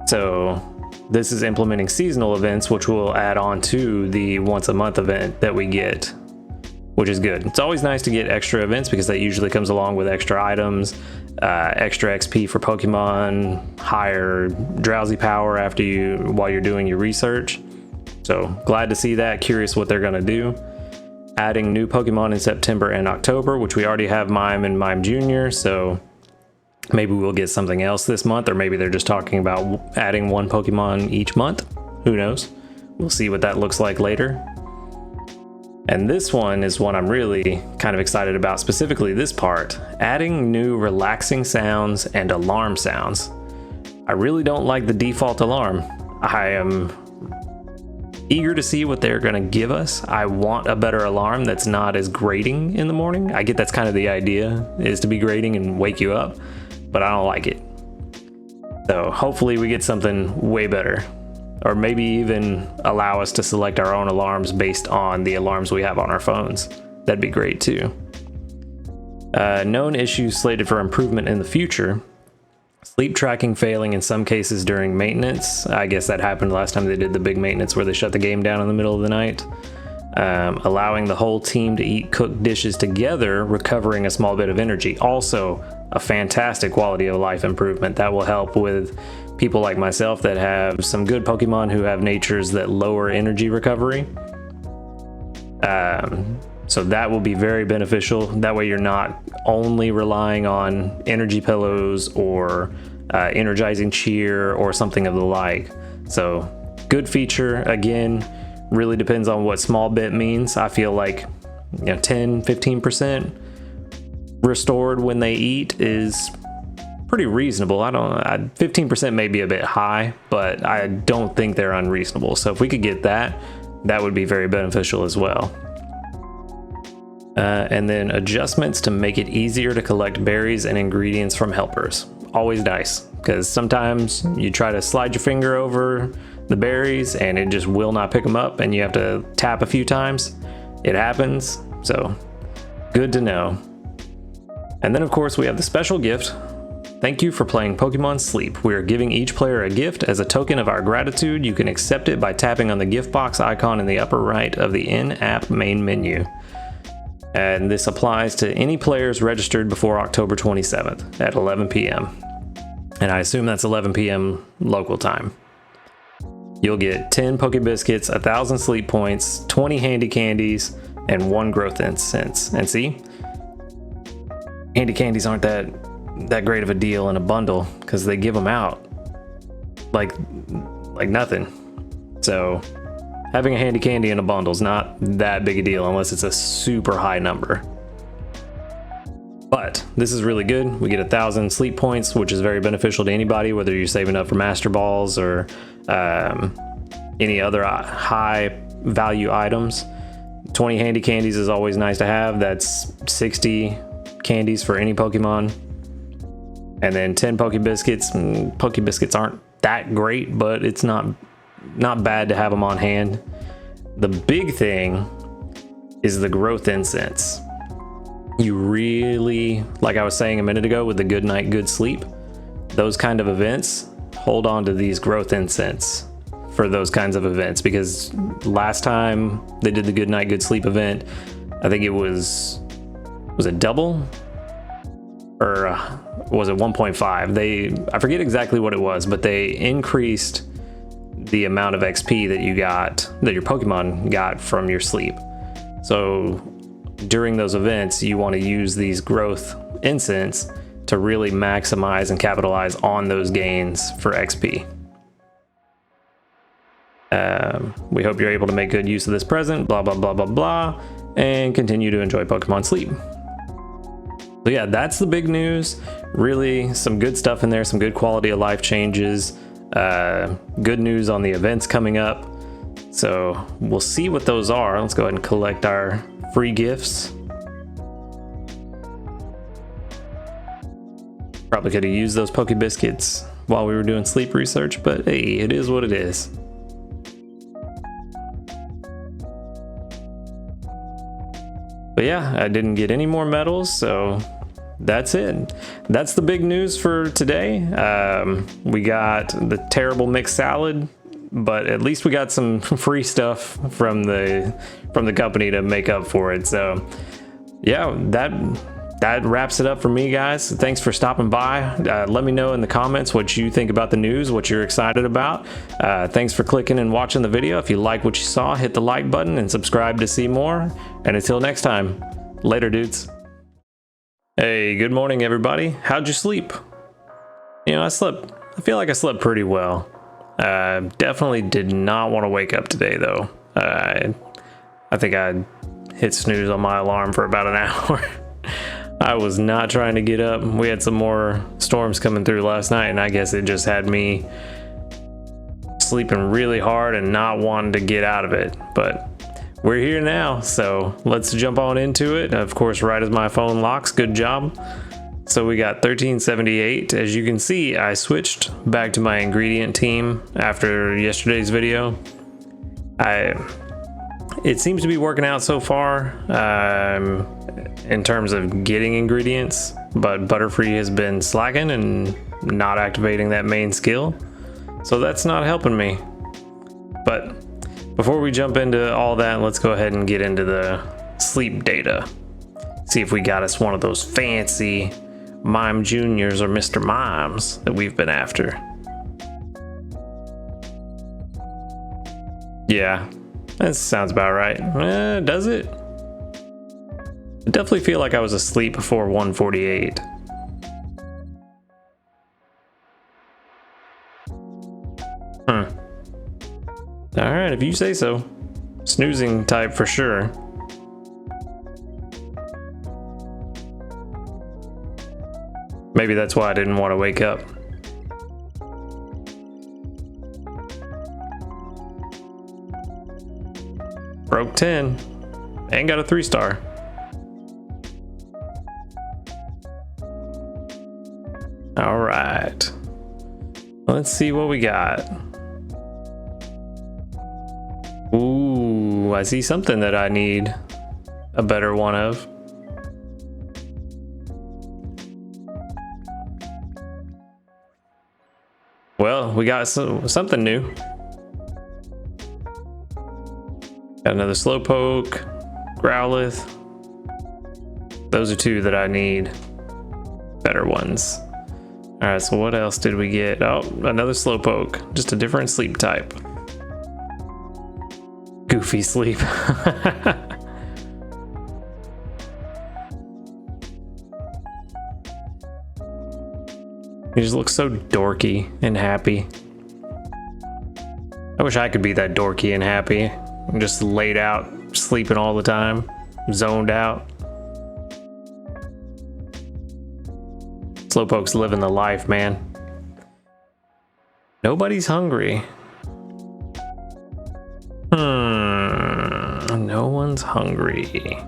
[SPEAKER 1] So this is implementing seasonal events, which will add on to the once a month event that we get, which is good. It's always nice to get extra events because that usually comes along with extra items, extra XP for Pokemon, higher drowsy power while you're doing your research. So glad to see that. Curious what they're gonna do. Adding new Pokemon in September and October, which we already have Mime and Mime Jr. So maybe we'll get something else this month, or maybe they're just talking about adding one Pokemon each month. Who knows? We'll see what that looks like later. And this one is one I'm really kind of excited about, specifically this part, adding new relaxing sounds and alarm sounds. I really don't like the default alarm. I am eager to see what they're gonna give us. I want a better alarm that's not as grating in the morning. I get that's kind of the idea, is to be grating and wake you up. but I don't like it. So hopefully we get something way better, or maybe even allow us to select our own alarms based on the alarms we have on our phones. That'd be great too. Known issues slated for improvement in the future. Sleep tracking failing in some cases during maintenance. I guess that happened last time they did the big maintenance where they shut the game down in the middle of the night. Allowing the whole team to eat cooked dishes together, recovering a small bit of energy. Also a fantastic quality of life improvement that will help with people like myself that have some good Pokemon who have natures that lower energy recovery. So that will be very beneficial. That way you're not only relying on energy pillows or energizing cheer or something of the like. So good feature. Again, really depends on what small bit means. I feel like 10-15% restored when they eat is pretty reasonable. 15% may be a bit high, but I don't think they're unreasonable. So if we could get that, that would be very beneficial as well. And then adjustments to make it easier to collect berries and ingredients from helpers. Always nice, because sometimes you try to slide your finger over the berries and it just will not pick them up and you have to tap a few times. It happens, so good to know. And then of course we have the special gift. Thank you for playing Pokemon Sleep. We are giving each player a gift as a token of our gratitude. You can accept it by tapping on the gift box icon in the upper right of the in-app main menu. And this applies to any players registered before October 27th at 11 p.m. And I assume that's 11 p.m. local time. You'll get 10 Poke Biscuits, 1,000 sleep points, 20 handy candies, and 1 growth incense. And see, handy candies aren't that great of a deal in a bundle because they give them out like nothing. So having a handy candy in a bundle is not that big a deal unless it's a super high number. But this is really good. We get 1,000 sleep points, which is very beneficial to anybody, whether you're saving up for Master Balls or any other high value items. 20 handy candies is always nice to have. That's 60 candies for any Pokemon. And then 10 Poke Biscuits. Poke Biscuits aren't that great, but it's not bad to have them on hand. The big thing is the growth incense. You really, like I was saying a minute ago with the good night, good sleep, those kind of events, hold on to these growth incense for those kinds of events, because last time they did the good night, good sleep event, I think it was it double? Or was it 1.5? I forget exactly what it was, but they increased the amount of XP that your Pokemon got from your sleep. So during those events, you want to use these growth incense to really maximize and capitalize on those gains for XP. We hope you're able to make good use of this present, blah, blah, blah, blah, blah, and continue to enjoy Pokemon Sleep. So yeah, that's the big news. Really some good stuff in there, some good quality of life changes, good news on the events coming up. So we'll see what those are. Let's go ahead and collect our free gifts. Probably could have used those Poke Biscuits while we were doing sleep research, but hey, it is what it is. But yeah, I didn't get any more medals, so that's it. That's the big news for today. We got the terrible mixed salad, but at least we got some free stuff from the company to make up for it. So yeah, that wraps it up for me, guys. Thanks for stopping by. Let me know in the comments what you think about the news, what you're excited about. Thanks for clicking and watching the video. If you like what you saw, hit the like button and subscribe to see more. And until next time, later, dudes. Hey, good morning, everybody. How'd you sleep? You know, I feel like I slept pretty well. Definitely did not want to wake up today, though. I think I hit snooze on my alarm for about an hour. I was not trying to get up. We had some more storms coming through last night, and I guess it just had me sleeping really hard and not wanting to get out of it. But we're here now, so let's jump on into it. Of course, right as my phone locks. Good job. So so we got 1378. As you can see, I switched back to my ingredient team after yesterday's video. It seems to be working out so far in terms of getting ingredients, but Butterfree has been slacking and not activating that main skill, so that's not helping me. But before we jump into all that, let's go ahead and get into the sleep data. See if we got us one of those fancy Mime Juniors or Mr. Mimes that we've been after. Yeah, that sounds about right. Does it? I definitely feel like I was asleep before 148. Alright, if you say so. Snoozing type for sure. Maybe that's why I didn't want to wake up. Broke 10 and got a 3-star. All right, let's see what we got. Ooh, I see something that I need a better one of. Well, we got something new. Got another Slowpoke, Growlithe. Those are two that I need better ones. All right, so what else did we get? Oh, another Slowpoke, just a different sleep type. Goofy sleep. He just looks so dorky and happy. I wish I could be that dorky and happy. I'm just laid out, sleeping all the time, zoned out. Slowpoke's living the life, man. Nobody's hungry. No one's hungry.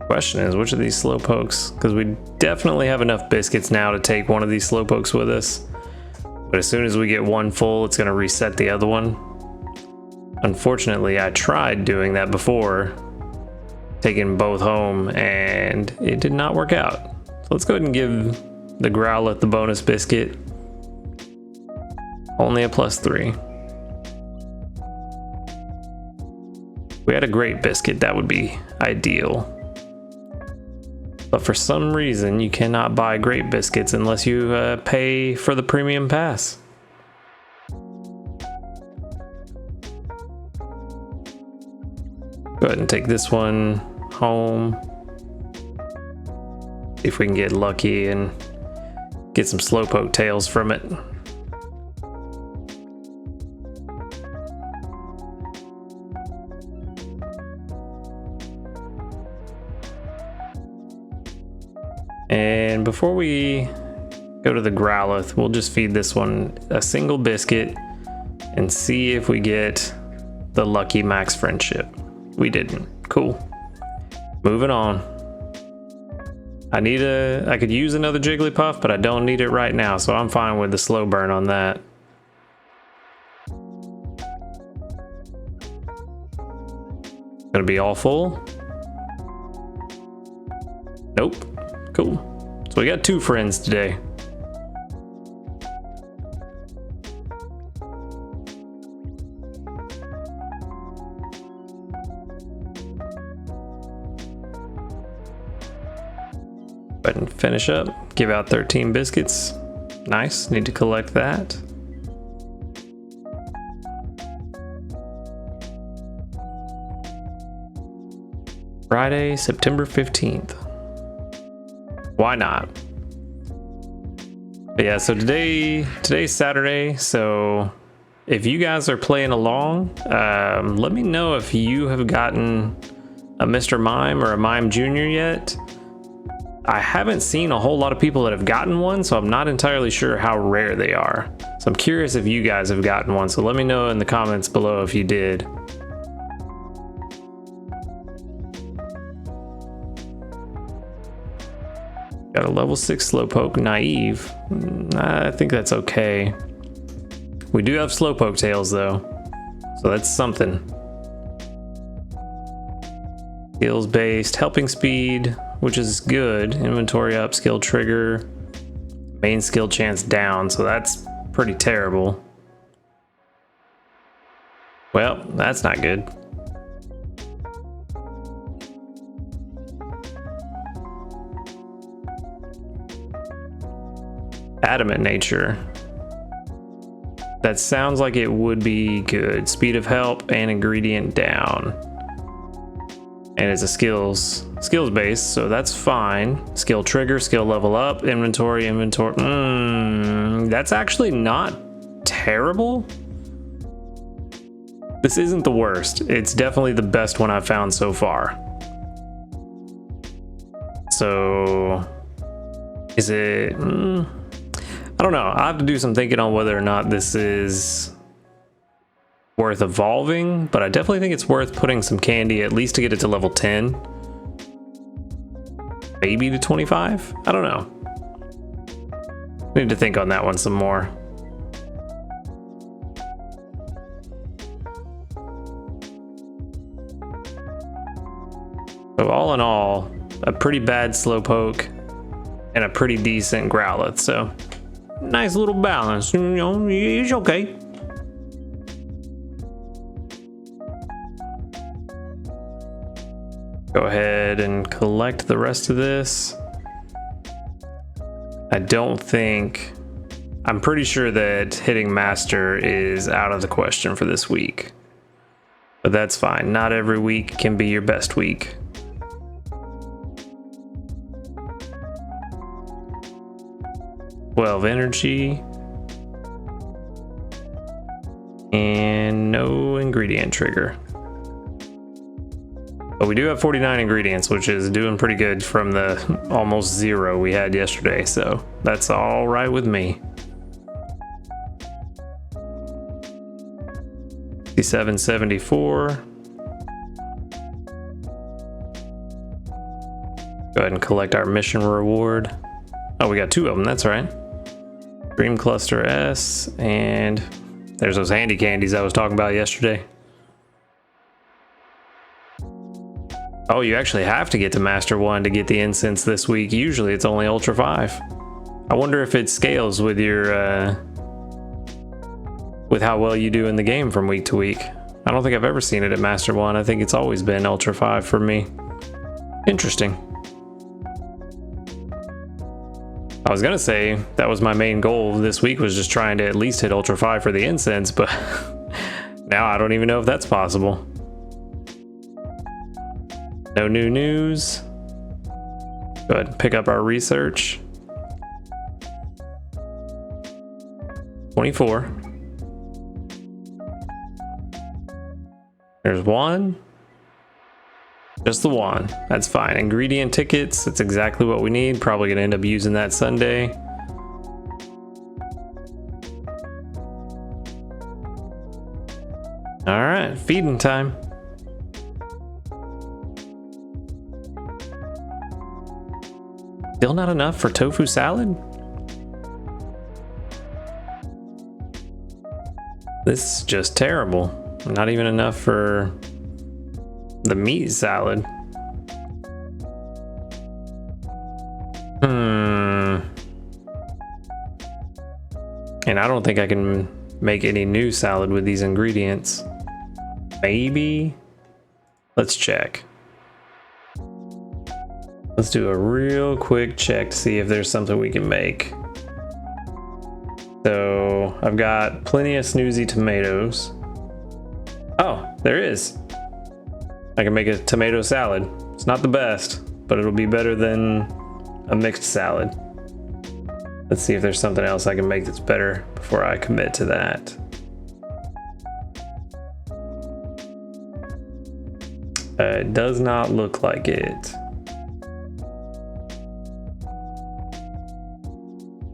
[SPEAKER 1] Question is, which of these Slowpokes? Because we definitely have enough biscuits now to take one of these Slowpokes with us. But as soon as we get one full, it's going to reset the other one. Unfortunately, I tried doing that before, taking both home, and it did not work out. So let's go ahead and give the Growlithe the bonus biscuit. Only a +3. If we had a great biscuit, that would be ideal. But for some reason, you cannot buy great biscuits unless you pay for the premium pass. Go ahead and take this one home. See if we can get lucky and get some Slowpoke tails from it. And before we go to the Growlithe, we'll just feed this one a single biscuit and see if we get the lucky max friendship. We didn't. Cool. Moving on. I could use another Jigglypuff, but I don't need it right now, so I'm fine with the slow burn on that. Gonna be all full? Nope. Cool. So we got 2 friends today. Go ahead and finish up. Give out 13 biscuits. Nice. Need to collect that. Friday, September 15th. Why not? But yeah, so today's Saturday, so if you guys are playing along, let me know if you have gotten a Mr. Mime or a Mime Junior yet. I haven't seen a whole lot of people that have gotten one, so I'm not entirely sure how rare they are. So I'm curious if you guys have gotten one, so let me know in the comments below if you did. Got a level 6 Slowpoke Naive. I think that's okay. We do have Slowpoke tails though, so that's something. Skills based, helping speed, which is good. Inventory up, skill trigger, main skill chance down, so that's pretty terrible. Well, that's not good. Adamant nature. That sounds like it would be good. Speed of help and ingredient down. And it's a skills based, so that's fine. Skill trigger, skill level up, inventory. That's actually not terrible. This isn't the worst. It's definitely the best one I've found so far. So is it? I don't know. I have to do some thinking on whether or not this is worth evolving, but I definitely think it's worth putting some candy at least to get it to level 10. Maybe to 25? I don't know. Need to think on that one some more. So all in all, a pretty bad Slowpoke and a pretty decent Growlithe. So nice little balance. You know, it's okay. Go ahead and collect the rest of this. I'm pretty sure that hitting Master is out of the question for this week. But that's fine. Not every week can be your best week. Energy and no ingredient trigger, but we do have 49 ingredients, which is doing pretty good from the almost 0 we had yesterday, so that's all right with me. 5774. Go ahead and collect our mission reward. Oh, we got 2 of them, that's right. Dream Cluster S, and there's those handy candies I was talking about yesterday. Oh, you actually have to get to Master 1 to get the incense this week. Usually it's only Ultra 5. I wonder if it scales with your, with how well you do in the game from week to week. I don't think I've ever seen it at Master 1. I think it's always been Ultra 5 for me. Interesting. I was gonna say that was my main goal this week, was just trying to at least hit Ultra 5 for the incense, but now I don't even know if that's possible. No new news. Go ahead and pick up our research. 24. There's 1. Just the 1. That's fine. Ingredient tickets. That's exactly what we need. Probably gonna end up using that Sunday. All right, feeding time. Still not enough for tofu salad? This is just terrible. Not even enough for the meat salad. And I don't think I can make any new salad with these ingredients. Maybe? Let's check. Let's do a real quick check to see if there's something we can make. So I've got plenty of snoozy tomatoes. Oh, there is. I can make a tomato salad. It's not the best, but it'll be better than a mixed salad. Let's see if there's something else I can make that's better before I commit to that. It does not look like it.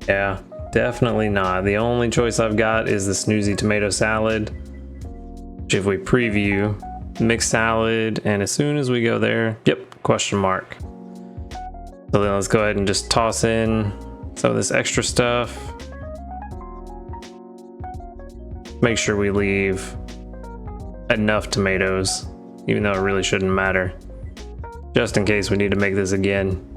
[SPEAKER 1] Yeah, definitely not. The only choice I've got is the snoozy tomato salad, which if we preview, mixed salad, and as soon as we go there, yep, question mark. So then let's go ahead and just toss in some of this extra stuff. Make sure we leave enough tomatoes, even though it really shouldn't matter, just in case we need to make this again.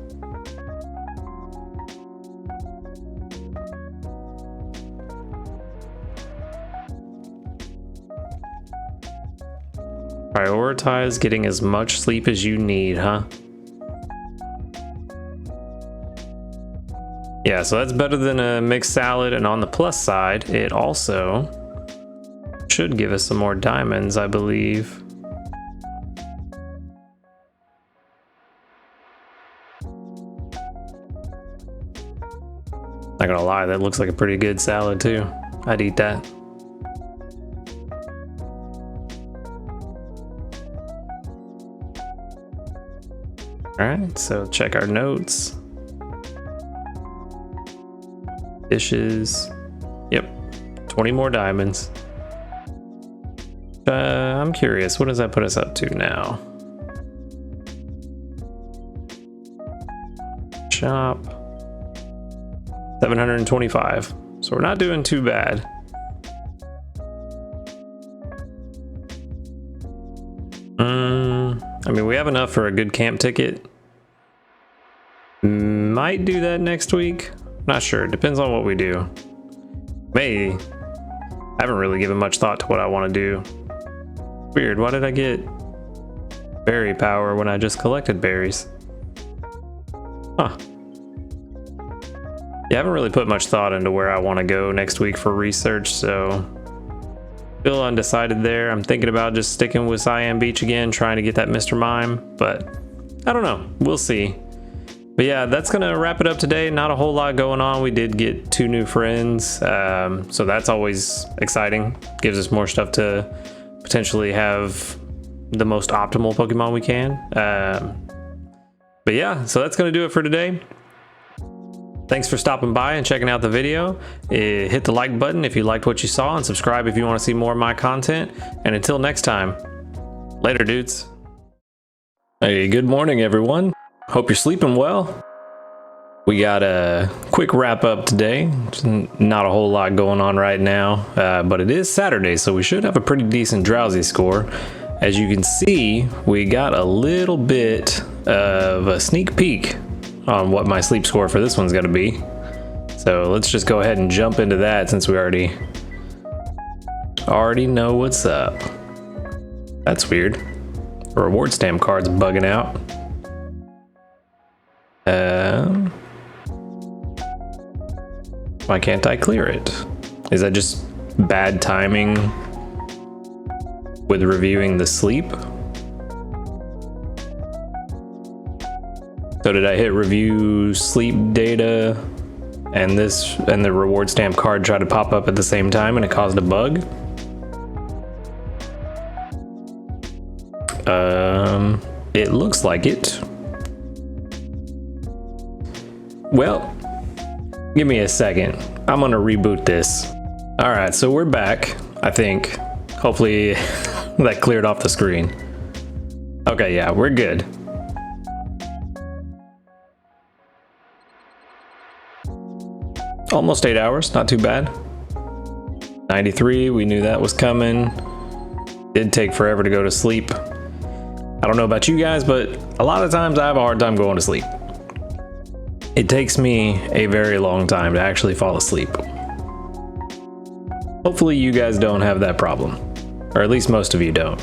[SPEAKER 1] Prioritize getting as much sleep as you need, huh? Yeah, so that's better than a mixed salad, and on the plus side, it also should give us some more diamonds, I believe. Not gonna lie, that looks like a pretty good salad too. I'd eat that. All right, so check our notes. Dishes. Yep, 20 more diamonds. I'm curious, what does that put us up to now? Shop. 725. So we're not doing too bad. I mean, we have enough for a good camp ticket. Might do that next week. Not sure. Depends on what we do. May. I haven't really given much thought to what I want to do. Weird. Why did I get berry power when I just collected berries? Huh. Yeah, I haven't really put much thought into where I want to go next week for research, so still undecided there. I'm thinking about just sticking with Siam Beach again, trying to get that Mr. Mime, but I don't know. We'll see. But yeah, that's gonna wrap it up today. Not a whole lot going on. We did get 2 new friends, so that's always exciting. Gives us more stuff to potentially have the most optimal Pokemon we can. But yeah, so that's gonna do it for today. Thanks for stopping by and checking out the video. Hit the like button if you liked what you saw, and subscribe if you want to see more of my content. And until next time, later dudes. Hey, good morning everyone. Hope you're sleeping well. We got a quick wrap up today. Not a whole lot going on right now, but it is Saturday, so we should have a pretty decent drowsy score. As you can see, we got a little bit of a sneak peek on what my sleep score for this one's gonna be. So let's just go ahead and jump into that since we already know what's up. That's weird. The reward stamp card's bugging out. Why can't I clear it? Is that just bad timing with reviewing the sleep? So did I hit review sleep data and the reward stamp card tried to pop up at the same time and it caused a bug? It looks like it. Well, give me a second. I'm gonna reboot this. All right, so we're back, I think. Hopefully that cleared off the screen. Okay, yeah, we're good. Almost 8 hours, not too bad. 93, we knew that was coming. Did take forever to go to sleep. I don't know about you guys, but a lot of times I have a hard time going to sleep. It takes me a very long time to actually fall asleep. Hopefully you guys don't have that problem, or at least most of you don't.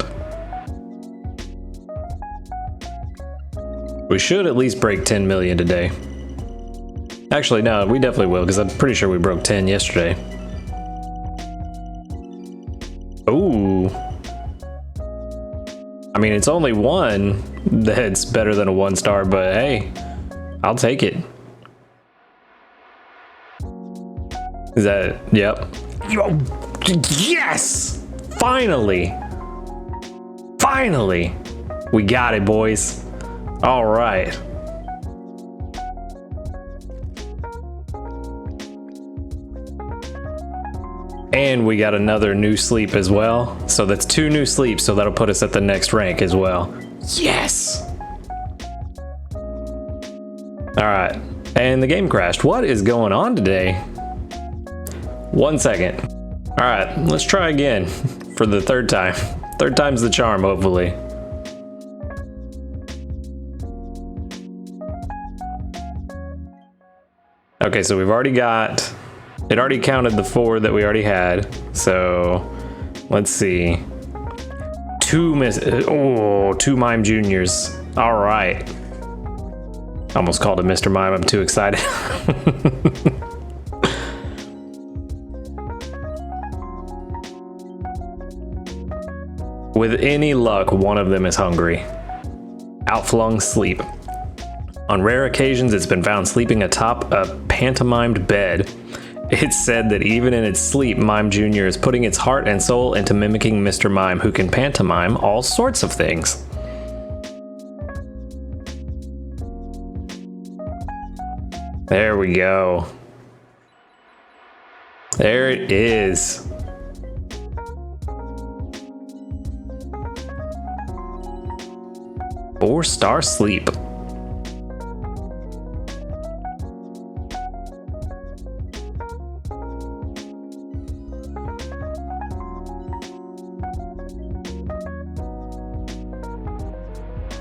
[SPEAKER 1] We should at least break 10 million today. Actually, no, we definitely will, because I'm pretty sure we broke 10 yesterday. Ooh. I mean, it's only one that's better than a 1-star, but hey, I'll take it. Is that, yep. Yes! Finally! Finally! We got it, boys. All right. And we got another new sleep as well. So that's 2 new sleeps, so that'll put us at the next rank as well. Yes! All right, and the game crashed. What is going on today? 1 second. All right, let's try again for the third time. Third time's the charm, hopefully. Okay, so we've already got, it already counted the 4 that we already had. So let's see. 2 Mime Juniors. All right. Almost called it Mr. Mime, I'm too excited. With any luck, one of them is hungry. Outflung sleep. On rare occasions, it's been found sleeping atop a pantomimed bed. It's said that even in its sleep, Mime Jr. is putting its heart and soul into mimicking Mr. Mime, who can pantomime all sorts of things. There we go. There it is. Four-star sleep.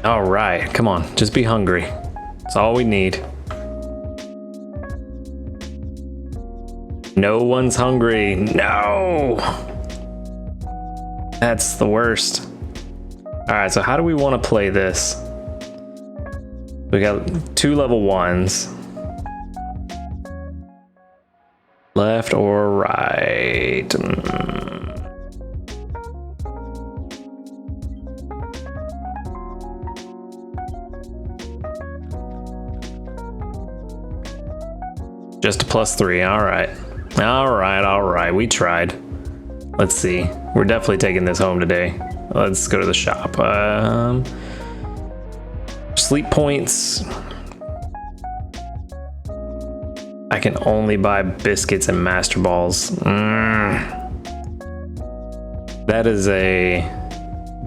[SPEAKER 1] All right, come on, just be hungry. That's all we need. No one's hungry. No. That's the worst. All right, so how do we want to play this? We got 2 level 1s. Left or right? Just a +3, all right. All right, we tried. Let's see. We're definitely taking this home today. Let's go to the shop. Sleep points. I can only buy biscuits and master balls. That is a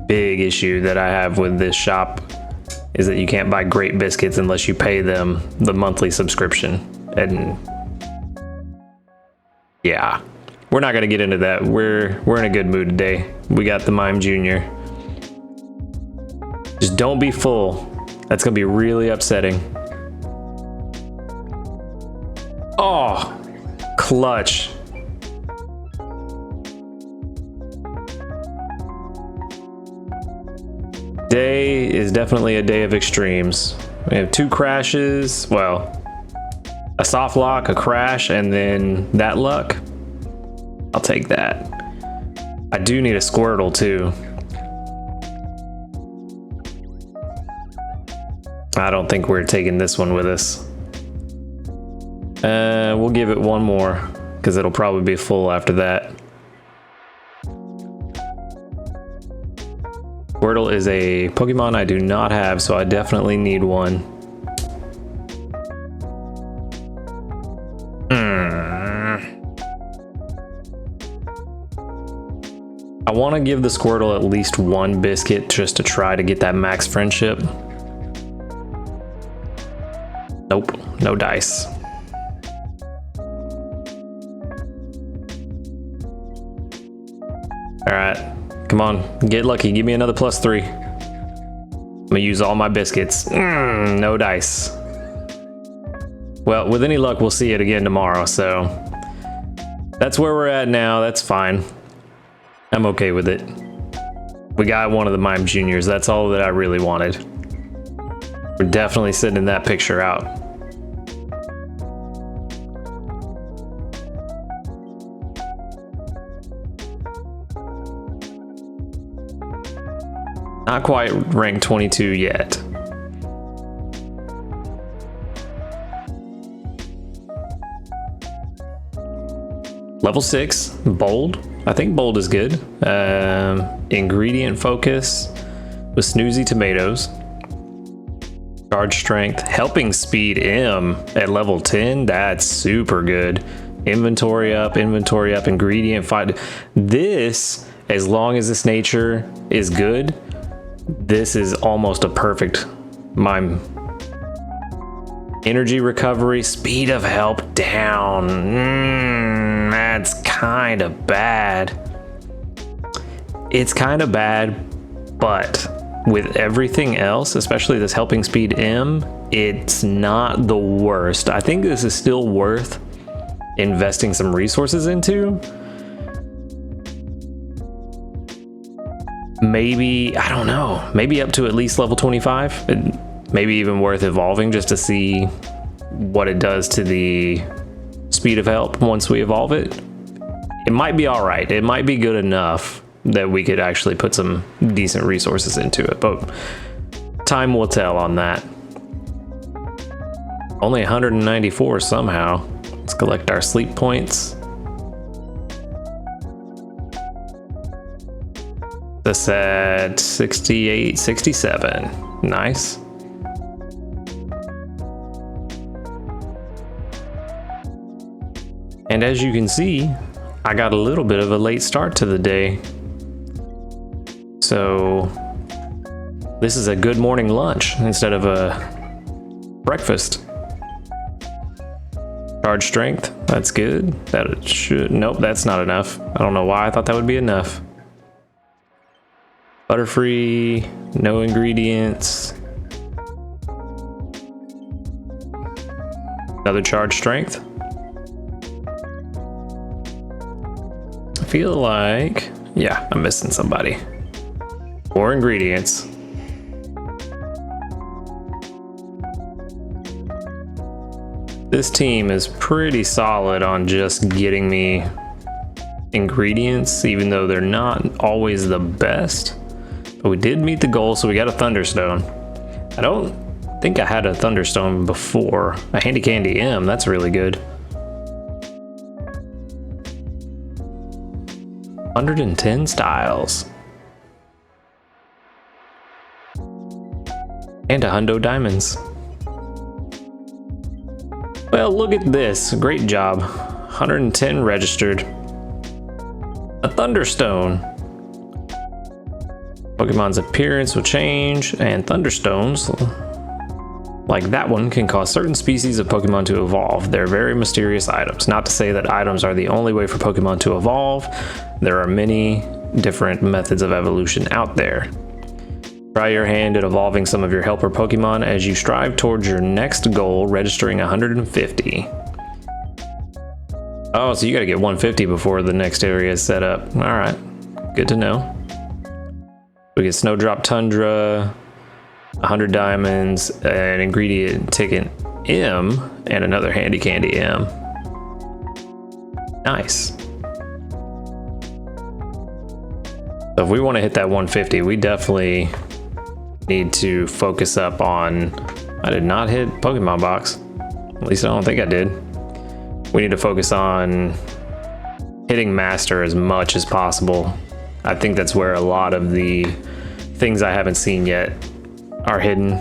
[SPEAKER 1] big issue that I have with this shop, is that you can't buy great biscuits unless you pay them the monthly subscription. And yeah, we're not gonna get into that. We're in a good mood today. We got the Mime Jr. Just don't be full. That's gonna be really upsetting. Oh, clutch. Day is definitely a day of extremes. We have 2 crashes, well, a soft lock, a crash, and then that luck. I'll take that. I do need a Squirtle too. I don't think we're taking this one with us. We'll give it 1 more, because it'll probably be full after that. Squirtle is a Pokemon I do not have, so I definitely need one. I want to give the Squirtle at least 1 biscuit just to try to get that max friendship. Nope, no dice. All right, come on, get lucky. Give me another +3. I'm gonna use all my biscuits. No dice. Well, with any luck, we'll see it again tomorrow, so that's where we're at now. That's fine. I'm okay with it. We got one of the Mime Juniors. That's all that I really wanted. We're definitely sending that picture out. Not quite rank 22 yet. Level 6, bold. I think bold is good. Ingredient focus with snoozy tomatoes. Charge strength, helping speed M at level 10. That's super good. Inventory up, ingredient fight. This, as long as this nature is good, this is almost a perfect Mime. Energy recovery, speed of help down. That's kind of bad. It's kind of bad, but with everything else, especially this helping speed M, it's not the worst. I think this is still worth investing some resources into. Maybe, I don't know, maybe up to at least level 25. Maybe even worth evolving just to see what it does to the speed of help once we evolve it. It might be all right. It might be good enough that we could actually put some decent resources into it, but time will tell on that. Only 194 somehow. Let's collect our sleep points. This at 68, 67. Nice. And as you can see, I got a little bit of a late start to the day. So this is a good morning lunch instead of a breakfast. Charge strength, that's good. That should, nope, that's not enough. I don't know why I thought that would be enough. Butterfree, no ingredients. Another charge strength. I feel like, yeah, I'm missing somebody. More ingredients. This team is pretty solid on just getting me ingredients, even though they're not always the best. But we did meet the goal, so we got a Thunderstone. I don't think I had a Thunderstone before. A Handy Candy M, that's really good. 110 styles. And a hundo diamonds. Well, look at this. Great job. 110 registered. A Thunderstone. Pokemon's appearance will change, and Thunderstones, like that one, can cause certain species of Pokemon to evolve. They're very mysterious items. Not to say that items are the only way for Pokemon to evolve. There are many different methods of evolution out there. Try your hand at evolving some of your helper Pokemon as you strive towards your next goal, registering 150. Oh, so you gotta get 150 before the next area is set up. All right, good to know. We get Snowdrop Tundra, 100 diamonds, an ingredient ticket M, and another Handy Candy M. Nice. So if we want to hit that 150, we definitely need to focus up on... I did not hit Pokemon Box. At least I don't think I did. We need to focus on hitting Master as much as possible. I think that's where a lot of the things I haven't seen yet are hidden.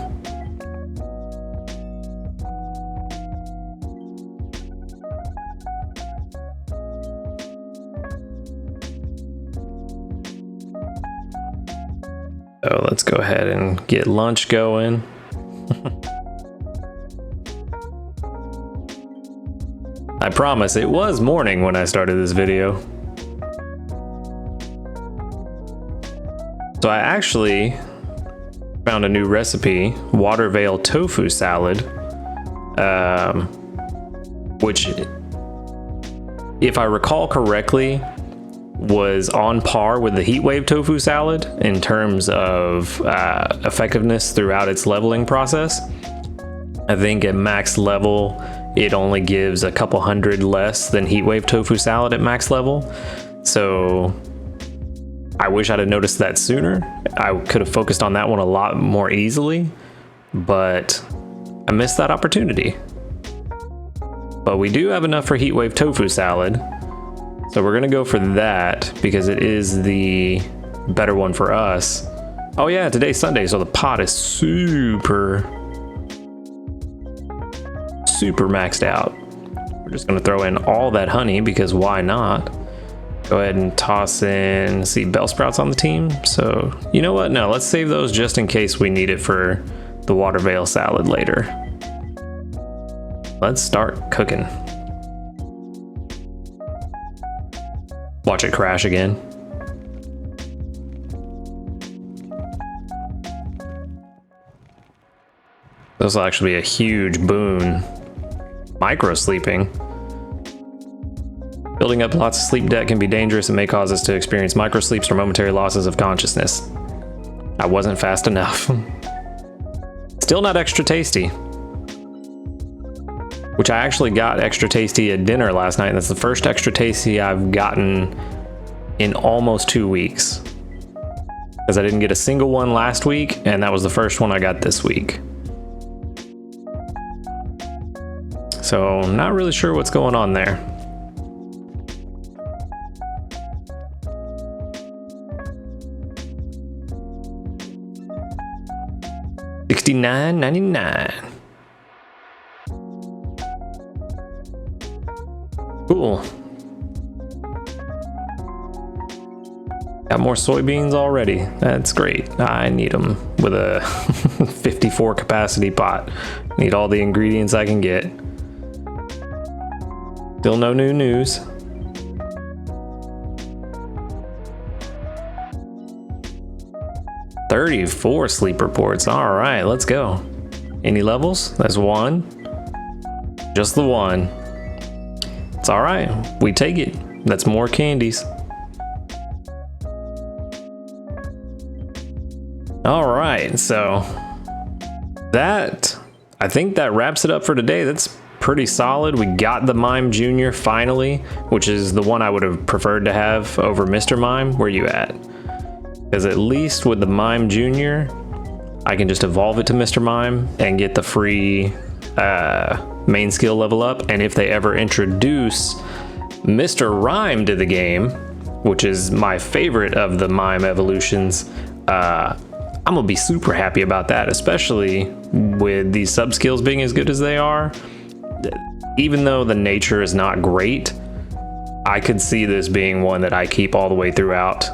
[SPEAKER 1] So let's go ahead and get lunch going. I promise it was morning when I started this video. So I actually found a new recipe, water veil tofu salad, which, if I recall correctly, was on par with the heatwave tofu salad in terms of effectiveness throughout its leveling process. I think at max level, it only gives a couple hundred less than heatwave tofu salad at max level. So I wish I'd have noticed that sooner. I could have focused on that one a lot more easily, but I missed that opportunity. But we do have enough for heatwave tofu salad, so we're gonna go for that because it is the better one for us. Oh yeah, today's Sunday, so the pot is super maxed out. We're just gonna throw in all that honey because why not? Go ahead and toss in, see, Bellsprouts on the team. So you know what? No, let's save those just in case we need it for the water veil salad later. Let's start cooking. Watch it crash again. This will actually be a huge boon. Micro sleeping. Building up lots of sleep debt can be dangerous and may cause us to experience micro sleeps or momentary losses of consciousness. I wasn't fast enough. Still not extra tasty. Which I actually got extra tasty at dinner last night, and that's the first extra tasty I've gotten in almost 2 weeks. Because I didn't get a single one last week, and that was the first one I got this week. So, not really sure what's going on there. $69.99. Cool. Got more soybeans already. That's great. I need them with a 54 capacity pot. Need all the ingredients I can get. Still no new news. $34 sleep reports. All right, let's go. Any levels? That's one. Just the one. It's all right. We take it. That's more candies. All right, so I think that wraps it up for today. That's pretty solid. We got the Mime Jr. finally, which is the one I would have preferred to have over Mr. Mime. Where you at? Because at least with the Mime Jr., I can just evolve it to Mr. Mime and get the free main skill level up. And if they ever introduce Mr. Rhyme to the game, which is my favorite of the Mime evolutions, I'm gonna be super happy about that, especially with these sub skills being as good as they are. Even though the nature is not great, I could see this being one that I keep all the way throughout,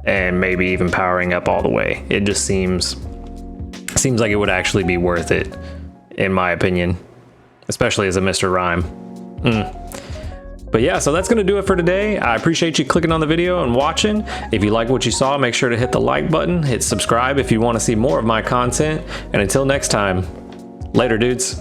[SPEAKER 1] and maybe even powering up all the way. It just seems like it would actually be worth it, in my opinion, especially as a Mr. Rhyme. But yeah, so that's gonna do it for today. I appreciate you clicking on the video and watching. If you like what you saw, make sure to hit the like button, hit subscribe if you want to see more of my content, and until next time, later dudes.